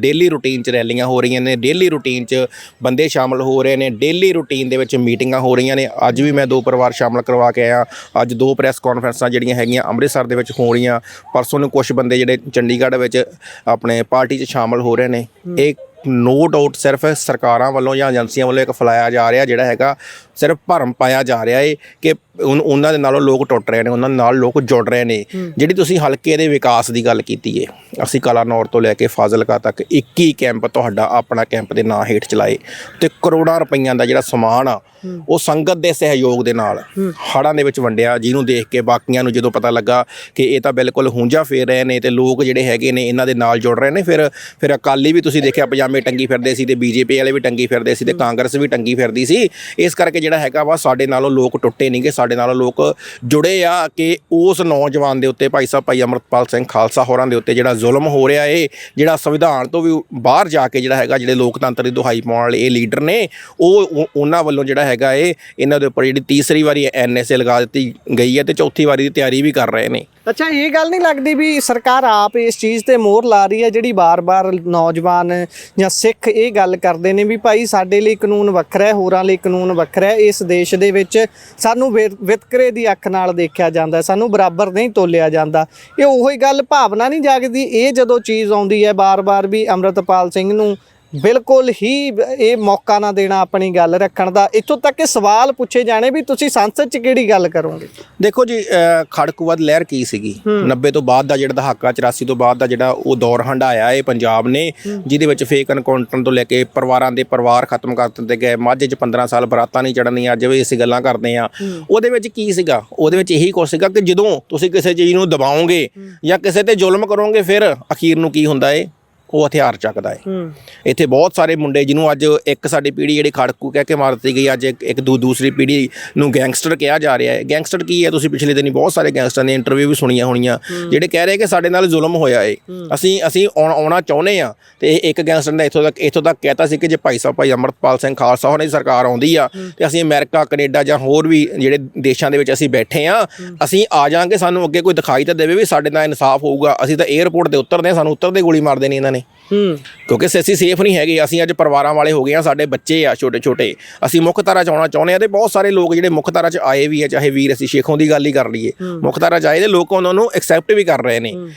ਡੇਲੀ ਰੂਟੀਨ 'ਚ ਰੈਲੀਆਂ ਹੋ ਰਹੀਆਂ ਨੇ, ਡੇਲੀ ਰੂਟੀਨ 'ਚ ਬੰਦੇ ਸ਼ਾਮਲ ਹੋ ਰਹੇ ਨੇ, ਡੇਲੀ ਰੂਟੀਨ ਦੇ ਵਿੱਚ ਮੀਟਿੰਗਾਂ ਹੋ ਰਹੀਆਂ ਨੇ। ਅੱਜ ਵੀ ਮੈਂ 2 ਪਰਿਵਾਰ ਸ਼ਾਮਲ ਕਰਵਾ ਕੇ ਆਇਆ। ਅੱਜ 2 ਪ੍ਰੈਸ ਕਾਨਫਰੰਸਾਂ ਜਿਹੜੀਆਂ ਹੈਗੀਆਂ ਅੰਮ੍ਰਿਤਸਰ ਦੇ ਵਿੱਚ ਹੋ ਰਹੀਆਂ। ਪਰਸੋਂ ਨੂੰ ਕੁਝ ਬੰਦੇ ਜਿਹੜੇ ਚੰਡੀਗੜ੍ਹ ਵਿੱਚ ਆਪਣੇ ਪਾਰਟੀ 'ਚ ਸ਼ਾਮਲ ਹੋ ਰਹੇ ਨੇ। ਇਹ ਨੋ ਡਾਊਟ ਸਿਰਫ ਸਰਕਾਰਾਂ ਵੱਲੋਂ ਜਾਂ ਏਜੰਸੀਆਂ ਵੱਲੋਂ ਇੱਕ ਫੈਲਾਇਆ ਜਾ ਰਿਹਾ, ਜਿਹੜਾ ਹੈਗਾ ਸਿਰਫ ਭਰਮ ਪਾਇਆ ਜਾ ਰਿਹਾ ਹੈ ਕਿ ਉਹਨਾਂ ਦੇ ਨਾਲੋਂ ਲੋਕ ਟੁੱਟ ਰਹੇ ਨੇ, ਉਹਨਾਂ ਨਾਲ ਲੋਕ ਜੁੜ ਰਹੇ ਨੇ। ਜਿਹੜੀ ਤੁਸੀਂ ਹਲਕੇ ਦੇ ਵਿਕਾਸ ਦੀ ਗੱਲ ਕੀਤੀ ਹੈ, ਅਸੀਂ ਕਲਾਨੌਰ ਤੋਂ ਲੈ ਕੇ ਫਾਜ਼ਿਲਕਾ ਤੱਕ 21 ਕੈਂਪ ਤੁਹਾਡਾ ਆਪਣਾ ਕੈਂਪ ਦੇ ਨਾਂ ਹੇਠ ਚਲਾਏ ਤੇ ਕਰੋੜਾਂ ਰੁਪਈਆਂ ਦਾ ਜਿਹੜਾ ਸਮਾਨ ਆ ਉਹ ਸੰਗਤ ਦੇ ਸਹਿਯੋਗ ਦੇ ਨਾਲ ਹੜ੍ਹਾਂ ਦੇ ਵਿੱਚ ਵੰਡਿਆ, ਜਿਹਨੂੰ ਦੇਖ ਕੇ ਬਾਕੀਆਂ ਨੂੰ ਜਦੋਂ ਪਤਾ ਲੱਗਾ ਕਿ ਇਹ ਤਾਂ ਬਿਲਕੁਲ ਹੁੰਝਾ ਫੇਰ ਰਹੇ ਨੇ ਤੇ ਲੋਕ ਜਿਹੜੇ ਹੈਗੇ ਨੇ ਇਹਨਾਂ ਦੇ ਨਾਲ ਜੁੜ ਰਹੇ ਨੇ। ਫਿਰ ਅਕਾਲੀ ਵੀ ਤੁਸੀਂ ਦੇਖਿਆ ਪਜਾਮੇ ਟੰਗੀ ਫਿਰਦੇ ਸੀ ਤੇ BJP ਵਾਲੇ ਵੀ ਟੰਗੀ ਫਿਰਦੇ ਸੀ ਤੇ ਕਾਂਗਰਸ ਵੀ ਟੰਗੀ ਫਿਰਦੀ ਸੀ। ਇਸ ਕਰਕੇ ਜਿਹੜਾ ਹੈਗਾ ਵਾ ਸਾਡੇ ਨਾਲੋਂ ਲੋਕ ਟੁੱਟੇ ਨਹੀਂਗੇ, ਸਾਡੇ ਨਾਲੋਂ ਲੋਕ ਜੁੜੇ ਆ ਕਿ ਉਸ ਨੌਜਵਾਨ ਦੇ ਉੱਤੇ ਭਾਈ ਅੰਮ੍ਰਿਤਪਾਲ ਸਿੰਘ ਖਾਲਸਾ ਹੋਰਾਂ ਦੇ ਉੱਤੇ ਜਿਹੜਾ ਜ਼ੁਲਮ ਹੋ ਰਿਹਾ ਏ, ਜਿਹੜਾ ਸੰਵਿਧਾਨ ਤੋਂ ਵੀ ਬਾਹਰ ਜਾ ਕੇ ਜਿਹੜਾ ਹੈਗਾ ਜਿਹੜੇ ਲੋਕਤੰਤਰ ਦੀ ਦੁਹਾਈ ਪਾਉਣ ਵਾਲੇ ਇਹ ਲੀਡਰ ਨੇ, ਉਹਨਾਂ ਵੱਲੋਂ ਜਿਹੜਾ ਹੈਗਾ ਏ ਇਹਨਾਂ ਦੇ ਉੱਪਰ ਜਿਹੜੀ ਤੀਸਰੀ ਵਾਰੀ NSA ਲਗਾ ਦਿੱਤੀ ਗਈ ਹੈ ਤੇ ਚੌਥੀ ਵਾਰੀ ਦੀ ਤਿਆਰੀ ਵੀ ਕਰ ਰਹੇ ਨੇ। ਅੱਛਾ, ਇਹ ਗੱਲ ਨਹੀਂ ਲੱਗਦੀ ਵੀ ਸਰਕਾਰ ਆਪ ਇਸ ਚੀਜ਼ ਤੇ ਮੋਹਰ ਲਾ ਰਹੀ ਹੈ, ਜਿਹੜੀ ਬਾਰ-ਬਾਰ ਨੌਜਵਾਨ ਜਾਂ ਸਿੱਖ ਇਹ ਗੱਲ ਕਰਦੇ ਨੇ ਵੀ ਭਾਈ ਸਾਡੇ ਲਈ ਕਾਨੂੰਨ ਵੱਖਰਾ ਹੈ, ਹੋਰਾਂ ਲਈ ਕਾਨੂੰਨ ਵੱਖਰਾ ਹੈ, ਇਸ ਦੇਸ਼ ਦੇ ਵਿੱਚ ਸਾਨੂੰ ਵਿਤਕਰੇ ਦੀ ਅੱਖ ਨਾਲ ਦੇਖਿਆ ਜਾਂਦਾ, ਸਾਨੂੰ ਬਰਾਬਰ ਨਹੀਂ ਤੋਲਿਆ ਜਾਂਦਾ। ਇਹ ਉਹੀ ਗੱਲ ਭਾਵਨਾ ਨਹੀਂ ਜਾਗਦੀ। ਇਹ ਜਦੋਂ ਚੀਜ਼ ਆਉਂਦੀ ਹੈ ਬਾਰ-ਬਾਰ ਵੀ ਅੰਮ੍ਰਿਤਪਾਲ ਸਿੰਘ ਨੂੰ ਬਿਲਕੁਲ ਹੀ ਇਹ ਮੌਕਾ ਨਾ ਦੇਣਾ ਆਪਣੀ ਗੱਲ ਰੱਖਣ ਦਾ, ਇੱਥੋਂ ਤੱਕ ਕਿ ਸਵਾਲ ਪੁੱਛੇ ਜਾਣੇ ਵੀ ਤੁਸੀਂ ਸੰਸਦ 'ਚ ਕਿਹੜੀ ਗੱਲ ਕਰੋਗੇ। ਦੇਖੋ ਜੀ, ਖੜਕੂਵਾਦ ਲਹਿਰ ਕੀ ਸੀਗੀ 90 ਤੋਂ ਬਾਅਦ ਦਾ ਜਿਹੜਾ ਦਹਾਕਾ, 84 ਤੋਂ ਬਾਅਦ ਦਾ ਜਿਹੜਾ ਉਹ ਦੌਰ ਹੰਢਾਇਆ ਇਹ ਪੰਜਾਬ ਨੇ, ਜਿਹਦੇ ਵਿੱਚ ਫੇਕ ਐਨਕਾਊਂਟਰ ਤੋਂ ਲੈ ਕੇ ਪਰਿਵਾਰਾਂ ਦੇ ਪਰਿਵਾਰ ਖਤਮ ਕਰ ਦਿੱਤੇ ਗਏ। ਮਾਝੇ 'ਚ 15 ਸਾਲ ਬਰਾਤਾਂ ਨਹੀਂ ਚੜ੍ਹਨੀਆਂ, ਅੱਜ ਵੀ ਅਸੀਂ ਗੱਲਾਂ ਕਰਦੇ ਹਾਂ। ਉਹਦੇ ਵਿੱਚ ਕੀ ਸੀਗਾ? ਉਹਦੇ ਵਿੱਚ ਇਹੀ ਕੁਛ ਸੀਗਾ ਕਿ ਜਦੋਂ ਤੁਸੀਂ ਕਿਸੇ ਚੀਜ਼ ਨੂੰ ਦਬਾਓਗੇ ਜਾਂ ਕਿਸੇ ਤੇ ਜ਼ੁਲਮ ਕਰੋਗੇ, ਫਿਰ ਅਖੀਰ ਨੂੰ ਕੀ ਹੁੰਦਾ ਏ? ਉਹ ਹਥਿਆਰ ਚੱਕਦਾ ਹੈ। ਇੱਥੇ ਬਹੁਤ ਸਾਰੇ ਮੁੰਡੇ ਜਿਹਨੂੰ ਅੱਜ ਇੱਕ ਸਾਡੀ ਪੀੜ੍ਹੀ ਜਿਹੜੀ ਖੜਕੂ ਕਹਿ ਕੇ ਮਾਰ ਦਿੱਤੀ ਗਈ, ਅੱਜ ਇੱਕ ਦੂਸਰੀ ਪੀੜ੍ਹੀ ਨੂੰ ਗੈਂਗਸਟਰ ਕਿਹਾ ਜਾ ਰਿਹਾ ਹੈ। ਗੈਂਗਸਟਰ ਕੀ ਹੈ? ਤੁਸੀਂ ਪਿਛਲੇ ਦਿਨੀ ਬਹੁਤ ਸਾਰੇ ਗੈਂਗਸਟਰਾਂ ਦੀਆਂ ਇੰਟਰਵਿਊ ਵੀ ਸੁਣੀਆਂ ਹੋਣੀਆਂ, ਜਿਹੜੇ ਕਹਿ ਰਹੇ ਕਿ ਸਾਡੇ ਨਾਲ ਜ਼ੁਲਮ ਹੋਇਆ ਏ, ਅਸੀਂ ਆਉਣਾ ਚਾਹੁੰਦੇ ਹਾਂ। ਤੇ ਇੱਕ ਗੈਂਗਸਟਰ ਨੇ ਇੱਥੋਂ ਤੱਕ ਕਹਿਤਾ ਸੀ ਕਿ ਜੇ ਭਾਈ ਅੰਮ੍ਰਿਤਪਾਲ ਸਿੰਘ ਖਾਲਸਾ ਹੋਰਾਂ ਦੀ ਸਰਕਾਰ ਆਉਂਦੀ ਆ ਤੇ ਅਸੀਂ ਅਮਰੀਕਾ, ਕੈਨੇਡਾ ਜਾਂ ਹੋਰ ਵੀ ਜਿਹੜੇ ਦੇਸ਼ਾਂ ਦੇ ਵਿੱਚ ਅਸੀਂ ਬੈਠੇ ਹਾਂ, ਅਸੀਂ ਆ ਜਾਵਾਂਗੇ, ਸਾਨੂੰ ਅੱਗੇ ਕੋਈ ਦਿਖਾਈ ਤਾਂ ਦੇਵੇ ਵੀ ਸਾਡੇ ਨਾਲ ਇਨਸਾਫ ਹੋਊਗਾ। ਅਸੀਂ ਤਾਂ ਏਅਰਪੋਰਟ ਤੇ ਉਤਰਦੇ ਹਾਂ, ਸਾਨੂੰ ਉਤਰਦੇ ਗੋਲੀ ਮਾਰ ਦੇਣੀ ਇਹਨਾਂ ਨੇ, ਕਿਉਂਕਿ ਅਸੀਂ ਸੇਫ ਨਹੀਂ ਹੈਗੇ। ਅਸੀਂ ਅੱਜ ਪਰਿਵਾਰਾਂ ਵਾਲੇ ਹੋ ਗਏ ਹਾਂ, ਸਾਡੇ ਬੱਚੇ ਆ ਛੋਟੇ ਛੋਟੇ, ਅਸੀਂ ਮੁੱਖ ਧਾਰਾ 'ਚ ਆਉਣਾ ਚਾਹੁੰਦੇ ਹਾਂ। ਤੇ ਬਹੁਤ ਸਾਰੇ ਲੋਕ ਜਿਹੜੇ ਮੁੱਖ ਧਾਰਾ 'ਚ ਆਏ ਵੀ ਹੈ, ਚਾਹੇ ਵੀਰ ਅਸੀਂ ਸ਼ੇਖੋਂ ਦੀ ਗੱਲ ਹੀ ਕਰ ਲਈਏ, ਮੁੱਖ ਧਾਰਾ 'ਚ ਆਏ ਤੇ ਲੋਕ ਉਹਨਾਂ ਨੂੰ ਐਕਸੈਪਟ ਵੀ ਕਰ ਰਹੇ ਨੇ,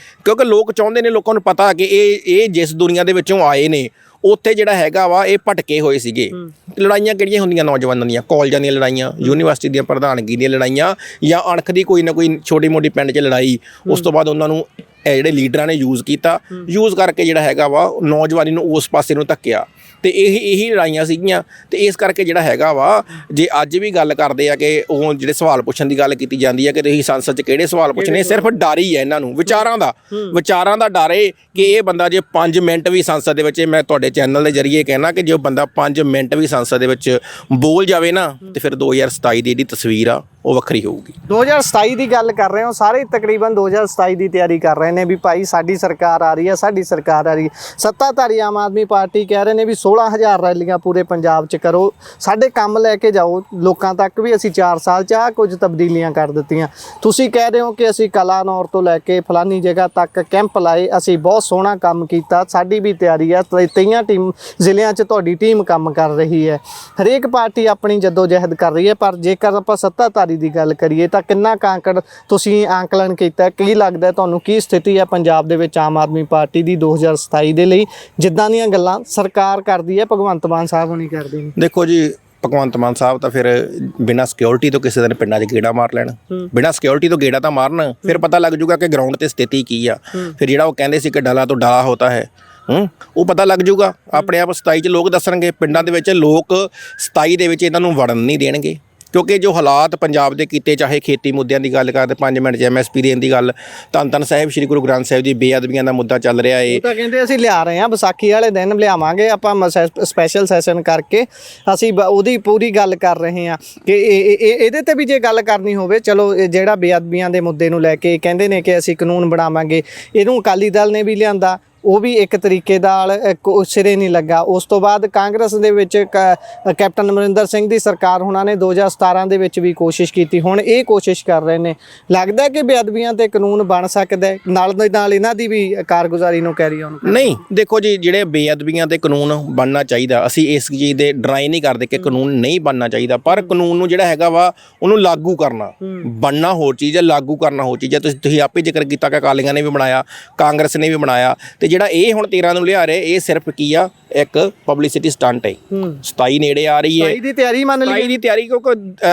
ਕਿਉਂਕਿ ਲੋਕ ਚਾਹੁੰਦੇ ਨੇ, ਲੋਕਾਂ ਨੂੰ ਪਤਾ ਕਿ ਇਹ ਜਿਸ ਦੁਨੀਆ ਦੇ ਵਿੱਚੋਂ ਆਏ ਨੇ ਉੱਥੇ ਜਿਹੜਾ ਹੈਗਾ ਵਾ ਇਹ ਭਟਕੇ ਹੋਏ ਸੀਗੇ। ਲੜਾਈਆਂ ਕਿਹੜੀਆਂ ਹੁੰਦੀਆਂ ਨੌਜਵਾਨਾਂ ਦੀਆਂ? ਕਾਲਜਾਂ ਦੀਆਂ ਲੜਾਈਆਂ, ਯੂਨੀਵਰਸਿਟੀ ਦੀਆਂ ਪ੍ਰਧਾਨਗੀ ਦੀਆਂ ਲੜਾਈਆਂ, ਜਾਂ ਅਣਖ ਦੀ ਕੋਈ ਨਾ ਕੋਈ ਛੋਟੀ ਮੋਟੀ ਪਿੰਡ 'ਚ ਲੜਾਈ। ਉਸ ਤੋਂ ਬਾਅਦ ਉਹਨਾਂ ਨੂੰ ਜਿਹੜੇ ਲੀਡਰਾਂ ਨੇ ਯੂਜ਼ ਕੀਤਾ, ਯੂਜ਼ ਕਰਕੇ ਜਿਹੜਾ ਹੈਗਾ ਵਾ ਨੌਜਵਾਨੀ ਨੂੰ ਉਸ ਪਾਸੇ ਨੂੰ ਧੱਕਿਆ। ਤੇ ਇਹੀ ਲੜਾਈਆਂ ਸੀਗੀਆਂ। ਤੇ ਇਸ ਕਰਕੇ ਜਿਹੜਾ ਹੈਗਾ ਵਾ, ਜੇ ਅੱਜ ਵੀ ਗੱਲ ਕਰਦੇ ਆ ਕਿ ਉਹ ਜਿਹੜੇ ਸਵਾਲ ਪੁੱਛਣ ਦੀ ਗੱਲ ਕੀਤੀ ਜਾਂਦੀ ਹੈ ਕਿ ਤੁਸੀਂ ਸੰਸਦ 'ਚ ਕਿਹੜੇ ਸਵਾਲ ਪੁੱਛਣੇ, ਸਿਰਫ ਡਰ ਹੀ ਹੈ ਇਹਨਾਂ ਨੂੰ, ਵਿਚਾਰਾਂ ਦਾ ਡਰ ਏ ਕਿ ਇਹ ਬੰਦਾ ਜੇ 5 ਮਿੰਟ ਵੀ ਸੰਸਦ ਦੇ ਵਿੱਚ, ਮੈਂ ਤੁਹਾਡੇ ਚੈਨਲ ਦੇ ਜ਼ਰੀਏ ਕਹਿਣਾ ਕਿ ਜੇ ਉਹ ਬੰਦਾ 5 ਮਿੰਟ ਵੀ ਸੰਸਦ ਦੇ ਵਿੱਚ ਬੋਲ ਜਾਵੇ ਨਾ, ਤੇ ਫਿਰ 2027 ਦੀ ਜਿਹੜੀ ਤਸਵੀਰ ਆ ਉਹ ਵੱਖਰੀ ਹੋਊਗੀ। 2027 ਦੀ ਗੱਲ ਕਰ ਰਹੇ ਹੋ, ਸਾਰੇ ਤਕਰੀਬਨ 2027 ਦੀ ਤਿਆਰੀ ਕਰ ਰਹੇ ਨੇ ਵੀ ਭਾਈ ਸਾਡੀ ਸਰਕਾਰ ਆ ਰਹੀ ਹੈ, ਸਾਡੀ ਸਰਕਾਰ ਆ ਰਹੀ ਹੈ। ਸੱਤਾਧਾਰੀ ਆਮ ਆਦਮੀ ਪਾਰਟੀ ਕਹਿ ਰਹੇ ਨੇ ਵੀ 16,000 ਰੈਲੀਆਂ ਪੂਰੇ ਪੰਜਾਬ 'ਚ ਕਰੋ, ਸਾਡੇ ਕੰਮ ਲੈ ਕੇ ਜਾਓ ਲੋਕਾਂ ਤੱਕ ਵੀ ਅਸੀਂ 4 ਸਾਲ 'ਚ ਕੁਝ ਤਬਦੀਲੀਆਂ ਕਰ ਦਿੱਤੀਆਂ। ਤੁਸੀਂ ਕਹਿ ਰਹੇ ਹੋ ਕਿ ਅਸੀਂ ਕਲਾਨੌਰ ਤੋਂ ਲੈ ਕੇ ਫਲਾਨੀ ਜਗ੍ਹਾ ਤੱਕ ਕੈਂਪ ਲਾਏ, ਅਸੀਂ ਬਹੁਤ ਸੋਹਣਾ ਕੰਮ ਕੀਤਾ, ਸਾਡੀ ਵੀ ਤਿਆਰੀ ਹੈ। 23 ਜ਼ਿਲ੍ਹਿਆਂ 'ਚ ਤੁਹਾਡੀ ਟੀਮ ਕੰਮ ਕਰ ਰਹੀ ਹੈ, ਹਰੇਕ ਪਾਰਟੀ ਆਪਣੀ ਜਦੋਜਹਿਦ ਕਰ ਰਹੀ ਹੈ। ਪਰ ਜੇਕਰ ਆਪਾਂ ਸੱਤਾਧਾਰੀ ਦੀ ਗੱਲ ਕਰੀਏ ਤਾਂ ਕਿੰਨਾ ਕਾਂਕੜ ਤੁਸੀਂ ਆਂਕਲਨ ਕੀਤਾ, ਕੀ ਲੱਗਦਾ ਤੁਹਾਨੂੰ, ਕੀ ਸਥਿਤੀ ਹੈ ਪੰਜਾਬ ਦੇ ਵਿੱਚ ਆਮ ਆਦਮੀ ਪਾਰਟੀ ਦੀ 2027 ਦੇ ਲਈ, ਜਿੱਦਾਂ ਦੀਆਂ ਗੱਲਾਂ ਸਰਕਾਰ ਕਰਦੀ ਹੈ ਭਗਵੰਤ ਮਾਨ ਸਾਹਿਬ ਹੁਣੀ ਕਰਦੇ ਨੇ? ਦੇਖੋ ਜੀ, ਭਗਵੰਤ ਮਾਨ ਸਾਹਿਬ ਤਾਂ ਫਿਰ ਬਿਨਾਂ ਸਿਕਿਉਰਿਟੀ ਤੋਂ ਕਿਸੇ ਦਿਨ ਪਿੰਡਾਂ 'ਚ ਗੇੜਾ ਮਾਰ ਲੈਣ, ਬਿਨਾਂ ਸਿਕਿਉਰਿਟੀ ਤੋਂ ਗੇੜਾ ਤਾਂ ਮਾਰਨ, ਫਿਰ ਪਤਾ ਲੱਗ ਜੂਗਾ ਕਿ ਗਰਾਊਂਡ ਤੇ ਸਥਿਤੀ ਕੀ ਆ। ਫਿਰ ਜਿਹੜਾ ਉਹ ਕਹਿੰਦੇ ਸੀ ਕਿ ਡਲਾ ਤੋਂ ਡਾਲਾ ਹੋਤਾ ਹੈ, ਉਹ ਪਤਾ ਲੱਗ ਜੂਗਾ ਆਪਣੇ ਆਪ। 27 'ਚ ਲੋਕ ਦੱਸਣਗੇ, ਪਿੰਡਾਂ ਦੇ ਵਿੱਚ ਲੋਕ 27 ਦੇ ਵਿੱਚ ਇਹਨਾਂ ਨੂੰ ਵੜਨ ਨਹੀਂ ਦੇਣਗੇ, ਕਿਉਂਕਿ ਜੋ ਹਾਲਾਤ ਪੰਜਾਬ ਦੇ ਕੀਤੇ, ਚਾਹੇ ਖੇਤੀ ਮੁੱਦਿਆਂ ਦੀ ਗੱਲ ਕਰਦੇ, 5 ਮਿੰਟ 'ਚ MSP ਦੇਣ ਦੀ ਗੱਲ, ਧੰਨ ਧੰਨ ਸਾਹਿਬ ਸ੍ਰੀ ਗੁਰੂ ਗ੍ਰੰਥ ਸਾਹਿਬ ਦੀ ਬੇਅਦਬੀਆਂ ਦਾ ਮੁੱਦਾ ਚੱਲ ਰਿਹਾ ਏ। ਉਹ ਤਾਂ ਕਹਿੰਦੇ ਅਸੀਂ ਲਿਆ ਰਹੇ ਹਾਂ, ਵਿਸਾਖੀ ਵਾਲੇ ਦਿਨ ਲਿਆਵਾਂਗੇ ਆਪਾਂ, ਸਪੈਸ਼ਲ ਸੈਸ਼ਨ ਕਰਕੇ ਅਸੀਂ ਉਹਦੀ ਪੂਰੀ ਗੱਲ ਕਰ ਰਹੇ ਹਾਂ ਕਿ ਇਹਦੇ ਤੇ ਵੀ ਜੇ ਗੱਲ ਕਰਨੀ ਹੋਵੇ, ਚਲੋ ਜਿਹੜਾ ਬੇਅਦਬੀਆਂ ਦੇ ਮੁੱਦੇ ਨੂੰ ਲੈ ਕੇ ਕਹਿੰਦੇ ਨੇ ਕਿ ਅਸੀਂ ਕਾਨੂੰਨ ਬਣਾਵਾਂਗੇ, ਇਹਨੂੰ ਅਕਾਲੀ ਦਲ ਨੇ ਵੀ ਲਿਆਂਦਾ, ਉਹ ਵੀ ਇੱਕ ਤਰੀਕੇ ਨਾਲ ਸਿਰੇ ਨਹੀਂ ਲੱਗਾ। ਉਸ ਤੋਂ ਬਾਅਦ ਕਾਂਗਰਸ ਦੇ ਵਿੱਚ ਕੈਪਟਨ ਅਮਰਿੰਦਰ ਸਿੰਘ ਦੀ ਸਰਕਾਰ ਉਹਨਾਂ ਨੇ 2017 ਦੇ ਵਿੱਚ ਵੀ ਕੋਸ਼ਿਸ਼ ਕੀਤੀ, ਹੁਣ ਇਹ ਕੋਸ਼ਿਸ਼ ਕਰ ਰਹੇ ਨੇ। ਲੱਗਦਾ ਕਿ ਬੇਅਦਬੀਆਂ ਤੇ ਕਾਨੂੰਨ ਬਣ ਸਕਦਾ, ਨਾਲ ਦੇ ਨਾਲ ਇਹਨਾਂ ਦੀ ਵੀ ਕਾਰਗੁਜ਼ਾਰੀ ਨੂੰ ਕੈਰੀ ਆਨ? ਨਹੀਂ, ਦੇਖੋ ਜੀ, ਜਿਹੜੇ ਬੇਅਦਬੀਆਂ ਤੇ ਕਾਨੂੰਨ ਬਣਨਾ ਚਾਹੀਦਾ, ਅਸੀਂ ਇਸ ਚੀਜ਼ ਦੇ ਡਰਾਈ ਨਹੀਂ ਕਰਦੇ ਕਿ ਕਾਨੂੰਨ ਨਹੀਂ ਬਣਨਾ ਚਾਹੀਦਾ, ਪਰ ਕਾਨੂੰਨ ਨੂੰ ਜਿਹੜਾ ਹੈਗਾ ਵਾ ਉਹਨੂੰ ਲਾਗੂ ਕਰਨਾ, ਬਣਨਾ ਹੋਰ ਚੀਜ਼ ਹੈ, ਲਾਗੂ ਕਰਨਾ ਹੋਰ ਚੀਜ਼ ਹੈ। ਤੁਸੀਂ ਆਪੇ ਜ਼ਿਕਰ ਕੀਤਾ ਕਿ ਅਕਾਲੀਆਂ ਨੇ ਵੀ ਬਣਾਇਆ, ਕਾਂਗਰਸ ਨੇ ਵੀ ਬਣਾਇਆ, ਤੇ ਜਿਹੜਾ ਇਹ ਹੁਣ 13 ਨੂੰ ਲਿਆ ਰਹੇ, ਇਹ ਸਿਰਫ ਕੀ ਆ, ਇੱਕ ਪਬਲਿਸਿਟੀ ਸਟੰਟ ਹੈ। 27 ਨੇੜੇ ਆ ਰਹੀ ਹੈ, 27 ਦੀ ਤਿਆਰੀ ਮੰਨ ਲਈ, 27 ਦੀ ਤਿਆਰੀ, ਕਿਉਂਕਿ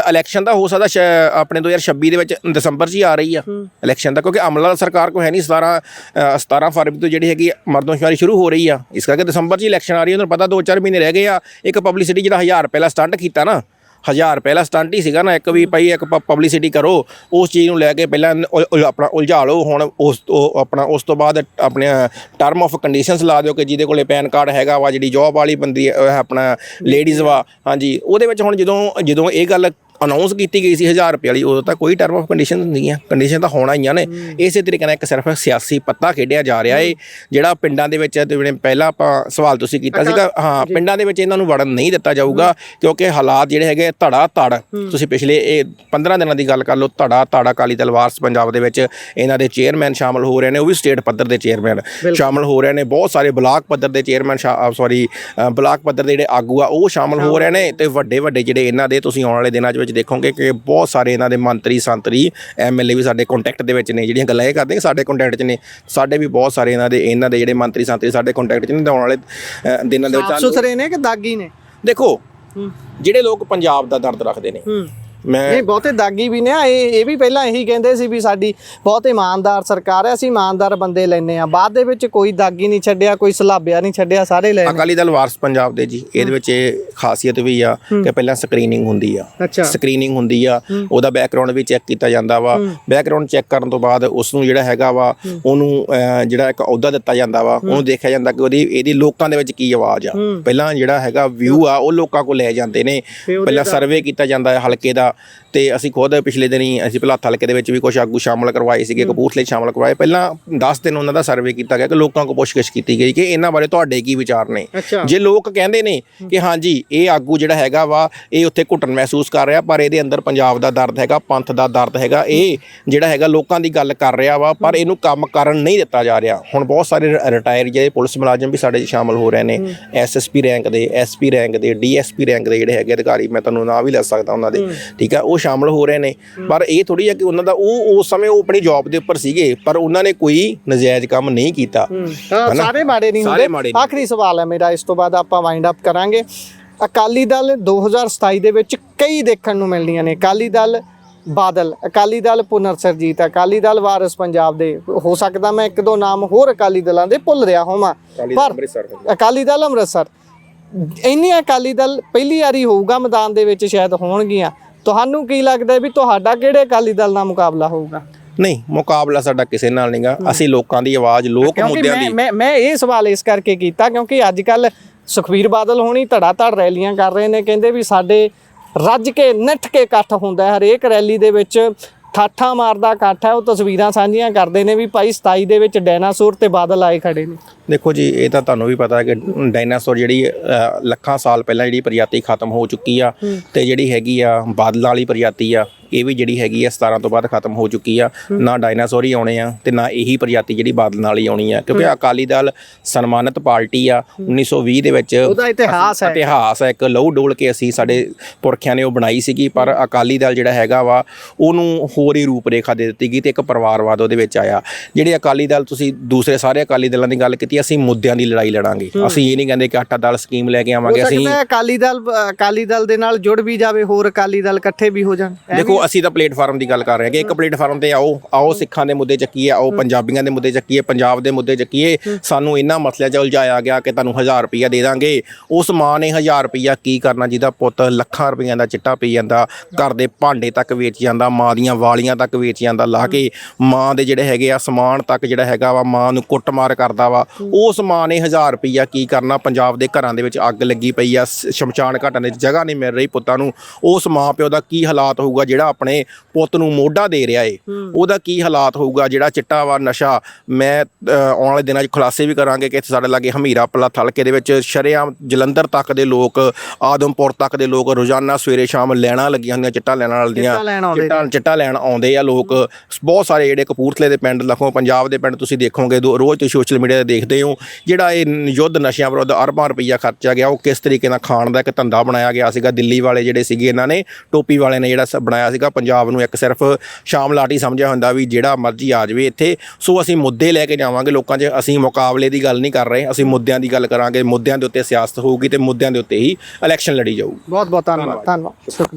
ਇਲੈਕਸ਼ਨ ਦਾ ਹੋ ਸਕਦਾ ਆਪਣੇ 2026 ਦੇ ਵਿੱਚ ਦਸੰਬਰ 'ਚ ਹੀ ਆ ਰਹੀ ਆ ਇਲੈਕਸ਼ਨ ਦਾ, ਕਿਉਂਕਿ ਅਮਲਾ ਸਰਕਾਰ ਕੋਲ ਹੈ ਨਹੀਂ। 17 ਫਰਵਰੀ ਤੋਂ ਜਿਹੜੀ ਹੈਗੀ ਮਰਦਮਸ਼ੁਮਾਰੀ ਸ਼ੁਰੂ ਹੋ ਰਹੀ ਆ, ਇਸ ਕਰਕੇ ਦਸੰਬਰ 'ਚ ਇਲੈਕਸ਼ਨ ਆ ਰਹੀ ਹੈ। ਤੁਹਾਨੂੰ ਪਤਾ 2-4 ਮਹੀਨੇ ਰਹਿ ਗਏ ਆ। ਇੱਕ ਪਬਲਿਸਿਟੀ ਜਿਹੜਾ 1000 ਰੁਪਏ ਦਾ ਸਟੰਟ ਕੀਤਾ ਨਾ, 1000 ਰੁਪਏ ਦਾ ਸਟੰਟ ਹੀ ਸੀਗਾ ਨਾ ਇੱਕ, ਵੀ ਭਾਈ ਇੱਕ ਪਬਲਿਸਿਟੀ ਕਰੋ, ਉਸ ਚੀਜ਼ ਨੂੰ ਲੈ ਕੇ ਪਹਿਲਾਂ ਆਪਣਾ ਉਲਝਾ ਲਓ, ਹੁਣ ਉਸ ਤੋਂ ਬਾਅਦ ਆਪਣੇ ਟਰਮ ਆਫ ਕੰਡੀਸ਼ਨਸ ਲਾ ਦਿਓ ਕਿ ਜਿਹਦੇ ਕੋਲੇ ਪੈਨ ਕਾਰਡ ਹੈਗਾ ਵਾ, ਜਿਹੜੀ ਜੋਬ ਵਾਲੀ ਬੰਦੀ ਆਪਣਾ ਲੇਡੀਜ਼ ਵਾ, ਹਾਂਜੀ, ਉਹਦੇ ਵਿੱਚ ਹੁਣ ਜਦੋਂ ਇਹ ਗੱਲ ਅਨਾਉਂਸ ਕੀਤੀ ਗਈ ਸੀ 1000 ਰੁਪਏ ਵਾਲੀ, ਉਦੋਂ ਤਾਂ ਕੋਈ ਟਰਮ ਆਫ ਕੰਡੀਸ਼ਨ ਨਹੀਂ ਆ, ਕੰਡੀਸ਼ਨ ਤਾਂ ਹੋਣਾ ਹੀ ਨੇ। ਇਸੇ ਤਰੀਕੇ ਨਾਲ ਇੱਕ ਸਿਰਫ ਸਿਆਸੀ ਪੱਤਾ ਖੇਡਿਆ ਜਾ ਰਿਹਾ ਏ, ਜਿਹੜਾ ਪਿੰਡਾਂ ਦੇ ਵਿੱਚ, ਜਿਵੇਂ ਪਹਿਲਾਂ ਆਪਾਂ ਸਵਾਲ ਤੁਸੀਂ ਕੀਤਾ ਸੀਗਾ, ਹਾਂ, ਪਿੰਡਾਂ ਦੇ ਵਿੱਚ ਇਹਨਾਂ ਨੂੰ ਵੜਨ ਨਹੀਂ ਦਿੱਤਾ ਜਾਊਗਾ, ਕਿਉਂਕਿ ਹਾਲਾਤ ਜਿਹੜੇ ਹੈਗੇ ਧੜ ਤੁਸੀਂ ਪਿਛਲੇ ਇਹ 15 ਦਿਨਾਂ ਦੀ ਗੱਲ ਕਰ ਲਓ, ਧੜ ਅਕਾਲੀ ਦਲ ਵਾਰਸ ਪੰਜਾਬ ਦੇ ਵਿੱਚ ਇਹਨਾਂ ਦੇ ਚੇਅਰਮੈਨ ਸ਼ਾਮਲ ਹੋ ਰਹੇ ਨੇ, ਉਹ ਵੀ ਸਟੇਟ ਪੱਧਰ ਦੇ ਚੇਅਰਮੈਨ ਸ਼ਾਮਲ ਹੋ ਰਹੇ ਨੇ, ਬਹੁਤ ਸਾਰੇ ਬਲਾਕ ਪੱਧਰ ਦੇ ਚੇਅਰਮੈਨ ਬਲਾਕ ਪੱਧਰ ਦੇ ਜਿਹੜੇ ਆਗੂ ਆ ਉਹ ਸ਼ਾਮਲ ਹੋ ਰਹੇ ਨੇ, ਤੇ ਵੱਡੇ ਜਿਹੜੇ ਇਹਨਾਂ ਦੇ ਤੁਸੀਂ ਆਉਣ ਵਾਲੇ ਦਿਨਾਂ 'ਚ ਦੇਖੋਗੇ ਕਿ ਬਹੁਤ ਸਾਰੇ ਇਹਨਾਂ ਦੇ ਮੰਤਰੀ ਸੰਤਰੀ MLA ਵੀ ਸਾਡੇ ਕੰਟੈਕਟ ਦੇ ਵਿੱਚ ਨੇ। ਜਿਹੜੀਆਂ ਗੱਲਾਂ ਇਹ ਕਰਦੇ ਸਾਡੇ ਕੰਟੈਕਟ 'ਚ ਨੇ, ਸਾਡੇ ਵੀ ਬਹੁਤ ਸਾਰੇ ਇਹਨਾਂ ਦੇ ਜਿਹੜੇ ਮੰਤਰੀ ਸੰਤਰੀ ਸਾਡੇ ਕੰਟੈਕਟ 'ਚ ਨੇ। ਆਉਣ ਵਾਲੇ ਦਿਨਾਂ ਦੇ ਵਿੱਚ ਸਾਫ਼ ਸੁਥਰੇ ਨੇ ਕਿ ਦਾਗੀ ਨੇ? ਦੇਖੋ, ਜਿਹੜੇ ਲੋਕ ਪੰਜਾਬ ਦਾ ਦਰਦ ਰੱਖਦੇ ਨੇ, ਨਹੀਂ ਬਹੁਤੇ ਦਾਗੀ ਵੀ ਨੇ, ਇਹ ਵੀ ਪਹਿਲਾਂ ਇਹੀ ਕਹਿੰਦੇ ਸੀ ਵੀ ਸਾਡੀ ਬਹੁਤ ਇਮਾਨਦਾਰ ਸਰਕਾਰ ਹੈ, ਅਸੀਂ ਇਮਾਨਦਾਰ ਬੰਦੇ ਲੈਨੇ ਆ, ਬਾਅਦ ਦੇ ਵਿੱਚ ਕੋਈ ਦਾਗੀ ਨਹੀਂ ਛੱਡਿਆ, ਕੋਈ ਸਲਾਬਿਆ ਨਹੀਂ ਛੱਡਿਆ, ਸਾਰੇ ਲੈ। ਅਕਾਲੀ ਦਲ ਵਾਰਸ ਪੰਜਾਬ ਦੇ ਜੀ, ਇਹਦੇ ਵਿੱਚ ਇਹ ਖਾਸੀਅਤ ਵੀ ਆ ਕਿ ਪਹਿਲਾਂ ਸਕਰੀਨਿੰਗ ਹੁੰਦੀ ਆ, ਉਹਦਾ ਬੈਕਗ੍ਰਾਉਂਡ ਵੀ ਚੈੱਕ ਕੀਤਾ ਜਾਂਦਾ ਵਾ। ਬੈਕਗ੍ਰਾਉਂਡ ਚੈੱਕ ਕਰਨ ਤੋਂ ਬਾਅਦ ਉਸ ਨੂੰ ਜਿਹੜਾ ਹੈਗਾ ਵਾ, ਉਹਨੂੰ ਜਿਹੜਾ ਇੱਕ ਅਹੁਦਾ ਦਿੱਤਾ ਜਾਂਦਾ ਵਾ, ਉਹਨੂੰ ਦੇਖਿਆ ਜਾਂਦਾ ਕਿ ਇਹਦੀ ਲੋਕਾਂ ਦੇ ਵਿੱਚ ਕੀ ਆਵਾਜ਼ ਆ। ਪਹਿਲਾਂ ਜਿਹੜਾ ਹੈਗਾ ਵਿਊ ਆ ਉਹ ਲੋਕਾਂ ਕੋਲ ਲੈ ਜਾਂਦੇ ਨੇ, ਪਹਿਲਾਂ ਸਰਵੇ ਕੀਤਾ ਜਾਂਦਾ ਹੈ ਹਲਕੇ ਦਾ, ਤੇ ਅਸੀਂ ਖੁਦ ਪਿਛਲੇ ਦਿਨੀ ਅਸੀਂ ਭਲਾਥ ਹਲਕੇ ਦੇ ਵਿੱਚ ਵੀ ਕੁਝ ਆਗੂ ਸ਼ਾਮਲ ਕਰਵਾਏ ਸੀਗੇ, ਕਪੂਰਥਲੇ ਸ਼ਾਮਲ ਕਰਵਾਏ। ਪਹਿਲਾਂ 10 ਦਿਨ ਉਹਨਾਂ ਦਾ ਸਰਵੇ ਕੀਤਾ ਗਿਆ ਕਿ ਲੋਕਾਂ ਕੋਲ ਪੁੱਛਗਿੱਛ ਕੀਤੀ ਗਈ ਕਿ ਇਹਨਾਂ ਬਾਰੇ ਤੁਹਾਡੇ ਕੀ ਵਿਚਾਰ ਨੇ। ਜੇ ਲੋਕ ਕਹਿੰਦੇ ਨੇ ਕਿ ਹਾਂਜੀ ਇਹ ਆਗੂ ਜਿਹੜਾ ਹੈਗਾ ਵਾ ਇਹ ਉੱਥੇ ਘੁੱਟਣ ਮਹਿਸੂਸ ਕਰ ਰਿਹਾ, ਪਰ ਇਹਦੇ ਅੰਦਰ ਪੰਜਾਬ ਦਾ ਦਰਦ ਹੈਗਾ, ਪੰਥ ਦਾ ਦਰਦ ਹੈਗਾ, ਇਹ ਜਿਹੜਾ ਹੈਗਾ ਲੋਕਾਂ ਦੀ ਗੱਲ ਕਰ ਰਿਹਾ ਵਾ, ਪਰ ਇਹਨੂੰ ਕੰਮ ਕਰਨ ਨਹੀਂ ਦਿੱਤਾ ਜਾ ਰਿਹਾ। ਹੁਣ ਬਹੁਤ ਸਾਰੇ ਰਿਟਾਇਰ ਜਿਹੜੇ ਪੁਲਿਸ ਮੁਲਾਜ਼ਮ ਵੀ ਸਾਡੇ ਸ਼ਾਮਲ ਹੋ ਰਹੇ ਨੇ, SSP ਰੈਂਕ ਦੇ, SP ਰੈਂਕ ਦੇ, DSP ਰੈਂਕ ਦੇ ਜਿਹੜੇ ਹੈਗੇ ਅਧਿਕਾਰੀ, ਮੈਂ ਤੁਹਾਨੂੰ ਨਾਂ ਵੀ ਲੈ ਸਕਦਾ ਉਹਨਾਂ ਦੇ, ਠੀਕ ਆ, ਉਹ ਸ਼ਾਮਲ ਹੋ ਰਹੇ ਨੇ। ਪਰ ਇਹ ਥੋੜੀ ਹੈ ਕਿ ਉਹਨਾਂ ਦਾ ਉਸ ਸਮੇਂ ਉਹ ਆਪਣੀ ਜੌਬ ਦੇ ਉੱਪਰ ਸੀਗੇ, ਪਰ ਉਹਨਾਂ ਨੇ ਕੋਈ ਨਜਾਇਜ਼ ਕੰਮ ਨਹੀਂ ਕੀਤਾ। ਸਾਰੇ ਮਾੜੇ ਨਹੀਂ ਹੁੰਦੇ। ਆਖਰੀ ਸਵਾਲ ਹੈ ਮੇਰਾ, ਇਸ ਤੋਂ ਬਾਅਦ ਆਪਾਂ ਵਾਈਂਡ ਅਪ ਕਰਾਂਗੇ। ਅਕਾਲੀ ਦਲ 2027 ਦੇ ਵਿੱਚ ਕਈ ਦੇਖਣ ਨੂੰ ਮਿਲਣੀਆਂ ਨੇ, ਅਕਾਲੀ ਦਲ ਬਾਦਲ, ਅਕਾਲੀ ਦਲ ਪੁਨਰ ਸਰਜੀਤ, ਅਕਾਲੀ ਦਲ ਵਾਰਿਸ ਪੰਜਾਬ ਦੇ, ਹੋ ਸਕਦਾ ਮੈਂ 1-2 ਨਾਮ ਹੋਰ ਅਕਾਲੀ ਦਲਾਂ ਦੇ ਭੁੱਲ ਰਿਹਾ ਹੋਵਾਂ, ਪਰ ਅਕਾਲੀ ਦਲ ਅੰਮ੍ਰਿਤਸਰ, ਇੰਨੀਆਂ ਅਕਾਲੀ ਦਲ ਪਹਿਲੀ ਵਾਰੀ ਹੋਊਗਾ ਮੈਦਾਨ ਦੇ ਵਿੱਚ, ਸ਼ਾਇਦ ਹੋਣਗੀਆਂ। ਤੁਹਾਨੂੰ ਕੀ ਲੱਗਦਾ ਵੀ ਤੁਹਾਡਾ ਕਿਹੜੇ ਅਕਾਲੀ ਦਲ ਨਾਲ ਮੁਕਾਬਲਾ ਹੋਊਗਾ? ਨਹੀਂ, ਮੁਕਾਬਲਾ ਸਾਡਾ ਕਿਸੇ ਨਾਲ ਨਹੀਂਗਾ। ਅਸੀਂ ਲੋਕਾਂ ਦੀ ਆਵਾਜ਼, ਲੋਕ ਮੁੱਦਿਆਂ ਦੀ। ਮੈਂ ਇਹ ਸਵਾਲ ਇਸ ਕਰਕੇ ਕੀਤਾ ਕਿਉਂਕਿ ਅੱਜ ਕੱਲ ਸੁਖਬੀਰ ਬਾਦਲ ਹੋਣੀ ਧੜਾ ਧੜ ਰੈਲੀਆਂ ਕਰ ਰਹੇ ਨੇ, ਕਹਿੰਦੇ ਵੀ ਸਾਡੇ ਰੱਜ ਕੇ ਨੱਠ ਕੇ ਇਕੱਠ ਹੁੰਦਾ ਹੈ, ਹਰੇਕ ਰੈਲੀ ਦੇ ਵਿੱਚ ਠਾਠਾਂ ਮਾਰਦਾ ਇਕੱਠ ਹੈ। ਉਹ ਤਸਵੀਰਾਂ ਸਾਂਝੀਆਂ ਕਰਦੇ ਨੇ ਵੀ ਭਾਈ 27 ਦੇ ਵਿੱਚ ਡਾਇਨਾਸੌਰ ਤੇ ਬਾਦਲ ਆਏ ਖੜੇ ਨੇ। ਦੇਖੋ ਜੀ, ਇਹ ਤਾਂ ਤੁਹਾਨੂੰ ਵੀ ਪਤਾ ਹੈ ਕਿ ਡਾਇਨਾਸੌਰ ਜਿਹੜੀ ਲੱਖਾਂ ਸਾਲ ਪਹਿਲਾਂ ਜਿਹੜੀ ਪ੍ਰਜਾਤੀ ਖਤਮ ਹੋ ਚੁੱਕੀ ਆ, ਤੇ ਜਿਹੜੀ ਹੈਗੀ ਆ ਬਾਦਲਾਂ ਵਾਲੀ ਪ੍ਰਜਾਤੀ ਆ, ਇਹ ਵੀ ਜਿਹੜੀ ਹੈਗੀ ਆ 17 ਤੋਂ ਬਾਅਦ ਖਤਮ ਹੋ ਚੁੱਕੀ ਆ। ਨਾ ਡਾਇਨਾਸੌਰ ਹੀ ਆਉਣੇ ਆ ਤੇ ਨਾ ਇਹੀ ਪ੍ਰਜਾਤੀ ਜਿਹੜੀ ਬਾਦਲ ਨਾਲ ਹੀ ਆਉਣੀ ਆ, ਕਿਉਂਕਿ ਅਕਾਲੀ ਦਲ ਸਨਮਾਨਿਤ ਪਾਰਟੀ ਆ। 1920 ਦੇ ਵਿੱਚ ਉਹਦਾ ਇਤਿਹਾਸ ਹੈ, ਇੱਕ ਲਹੂ ਡੋਲ ਕੇ ਅਸੀਂ ਸਾਡੇ ਪੁਰਖਿਆਂ ਨੇ ਉਹ ਬਣਾਈ ਸੀਗੀ। ਪਰ ਅਕਾਲੀ ਦਲ ਜਿਹੜਾ ਹੈਗਾ ਵਾ ਉਹਨੂੰ ਹੋਰ ਹੀ ਰੂਪ ਰੇਖਾ ਦੇ ਦਿੱਤੀ ਗਈ ਤੇ ਇੱਕ ਪਰਿਵਾਰਵਾਦ ਉਹਦੇ ਵਿੱਚ ਆਇਆ। ਜਿਹੜੇ ਅਕਾਲੀ ਦਲ, ਤੁਸੀਂ ਦੂਸਰੇ ਸਾਰੇ ਅਕਾਲੀ ਦਲਾਂ ਦੀ ਗੱਲ ਕੀਤੀ, ਅਸੀਂ ਮੁੱਦਿਆਂ ਦੀ ਲੜਾਈ ਲੜਾਂਗੇ। ਅਸੀਂ ਇਹ ਨਹੀਂ ਕਹਿੰਦੇ ਕਿ ਆਟਾ ਦਾਲ ਸਕੀਮ ਲੈ ਕੇ ਆਵਾਂਗੇ। ਅਸੀਂ ਅਕਾਲੀ ਦਲ ਦੇ ਨਾਲ ਜੁੜ ਵੀ ਜਾਵੇ, ਹੋਰ ਅਕਾਲੀ ਦਲ ਇਕੱਠੇ ਵੀ ਹੋ ਜਾਣ। ਦੇਖੋ, ਅਸੀਂ ਤਾਂ ਪਲੇਟਫਾਰਮ ਦੀ ਗੱਲ ਕਰ ਰਹੇ ਹਾਂ ਕਿ ਇੱਕ ਪਲੇਟਫਾਰਮ ਤੇ ਆਓ ਸਿੱਖਾਂ ਦੇ ਮੁੱਦੇ ਚੱਕੀਏ, ਆਓ ਪੰਜਾਬੀਆਂ ਦੇ ਮੁੱਦੇ ਚੱਕੀਏ, ਪੰਜਾਬ ਦੇ ਮੁੱਦੇ ਚੱਕੀਏ। ਸਾਨੂੰ ਇਹਨਾਂ ਮਸਲਿਆਂ 'ਚ ਉਲਝਾਇਆ ਗਿਆ ਕਿ ਤੁਹਾਨੂੰ 1000 ਰੁਪਈਆ ਦੇ ਦਾਂਗੇ। ਉਸ ਮਾਂ ਨੇ 1000 ਰੁਪਈਆ ਕੀ ਕਰਨਾ ਜਿਹਦਾ ਪੁੱਤ ਲੱਖਾਂ ਰੁਪਈਆਂ ਦਾ ਚਿੱਟਾ ਪੀ ਜਾਂਦਾ, ਘਰ ਦੇ ਭਾਂਡੇ ਤੱਕ ਵੇਚ ਜਾਂਦਾ, ਮਾਂ ਦੀਆਂ ਵਾਲੀਆਂ ਤੱਕ ਵੇਚ ਜਾਂਦਾ, ਲਾ ਕੇ ਮਾਂ ਦੇ ਜਿਹੜੇ ਹੈਗੇ ਆ ਸਮਾਨ ਤੱਕ ਜਿਹੜਾ ਹੈਗਾ ਵਾ, ਮਾਂ ਨੂੰ ਕੁੱਟਮਾਰ ਕਰਦਾ ਵਾ। ਉਸ ਮਾਂ ਨੇ 1000 ਰੁਪਈਆ ਕੀ ਕਰਨਾ? ਪੰਜਾਬ ਦੇ ਘਰਾਂ ਦੇ ਵਿੱਚ ਅੱਗ ਲੱਗੀ ਪਈ ਆ, ਸ਼ਮਸ਼ਾਨ ਘਾਟਾਂ ਦੇ ਵਿੱਚ ਜਗ੍ਹਾ ਨਹੀਂ ਮਿਲ ਰਹੀ ਪੁੱਤਾਂ ਨੂੰ। ਉਸ ਮਾਂ ਪਿਓ ਦਾ ਕੀ ਹਾਲਾਤ ਹੋਊਗਾ ਜਿਹੜਾ ਆਪਣੇ ਪੁੱਤ ਨੂੰ ਮੋਢਾ ਦੇ ਰਿਹਾ ਏ? ਉਹਦਾ ਕੀ ਹਾਲਾਤ ਹੋਊਗਾ ਜਿਹੜਾ ਚਿੱਟਾ ਵਾ, ਨਸ਼ਾ? ਮੈਂ ਆਉਣ ਵਾਲੇ ਦਿਨਾਂ 'ਚ ਖੁਲਾਸੇ ਵੀ ਕਰਾਂਗੇ ਕਿ ਸਾਡੇ ਲਾਗੇ ਹਮੀਰਾ ਪਲਾ ਹਲਕੇ ਦੇ ਵਿੱਚ ਸ਼ਰੇਆਮ ਜਲੰਧਰ ਤੱਕ ਦੇ ਲੋਕ, ਆਦਮਪੁਰ ਤੱਕ ਦੇ ਲੋਕ ਰੋਜ਼ਾਨਾ ਸਵੇਰੇ ਸ਼ਾਮ ਲੈਣਾ ਲੱਗੀਆਂ ਹੁੰਦੀਆਂ ਚਿੱਟਾ ਲੈਣ ਵਾਲੀਆਂ, ਚਿੱਟਾ ਲੈਣ ਆਉਂਦੇ ਆ ਲੋਕ। ਬਹੁਤ ਸਾਰੇ ਜਿਹੜੇ ਕਪੂਰਥਲੇ ਦੇ ਪਿੰਡ, ਲੱਖੋਂ ਪੰਜਾਬ ਦੇ ਪਿੰਡ ਤੁਸੀਂ ਦੇਖੋਗੇ, ਰੋਜ਼ ਤੁਸੀਂ ਸੋਸ਼ਲ ਮੀਡੀਆ 'ਤੇ ਦੇਖਦੇ ਹੋ। ਜਿਹੜਾ ਇਹ ਯੁੱਧ ਨਸ਼ਿਆਂ ਵਿਰੁੱਧ ਅਰਬਾਂ ਰੁਪਈਆ ਖਰਚਿਆ ਗਿਆ, ਉਹ ਕਿਸ ਤਰੀਕੇ ਨਾਲ ਖਾਣ ਦਾ ਇੱਕ ਧੰਦਾ ਬਣਾਇਆ ਗਿਆ ਸੀਗਾ। ਦਿੱਲੀ ਵਾਲੇ ਜਿਹੜੇ ਸੀਗੇ, ਇਹਨਾਂ ਨੇ ਟੋਪੀ ਵਾਲੇ ਨੇ ਜਿਹੜਾ ਬਣਾਇਆ ਸੀਗਾ ਪੰਜਾਬ ਨੂੰ ਇੱਕ ਸਿਰਫ ਸ਼ਾਮ ਲਾਟੀ ਸਮਝਿਆ ਹੁੰਦਾ ਵੀ ਜਿਹੜਾ ਮਰਜ਼ੀ ਆ ਜਾਵੇ ਇੱਥੇ। ਸੋ ਅਸੀਂ ਮੁੱਦੇ ਲੈ ਕੇ ਜਾਵਾਂਗੇ ਲੋਕਾਂ 'ਚ। ਅਸੀਂ ਮੁਕਾਬਲੇ ਦੀ ਗੱਲ ਨਹੀਂ ਕਰ ਰਹੇ, ਅਸੀਂ ਮੁੱਦਿਆਂ ਦੀ ਗੱਲ ਕਰਾਂਗੇ। ਮੁੱਦਿਆਂ ਦੇ ਉੱਤੇ ਸਿਆਸਤ ਹੋਊਗੀ ਤੇ ਮੁੱਦਿਆਂ ਦੇ ਉੱਤੇ ਹੀ ਇਲੈਕਸ਼ਨ ਲੜੀ ਜਾਊਗੀ। ਬਹੁਤ ਬਹੁਤ ਧੰਨਵਾਦ। ਸ਼ੁਕਰੀਆ।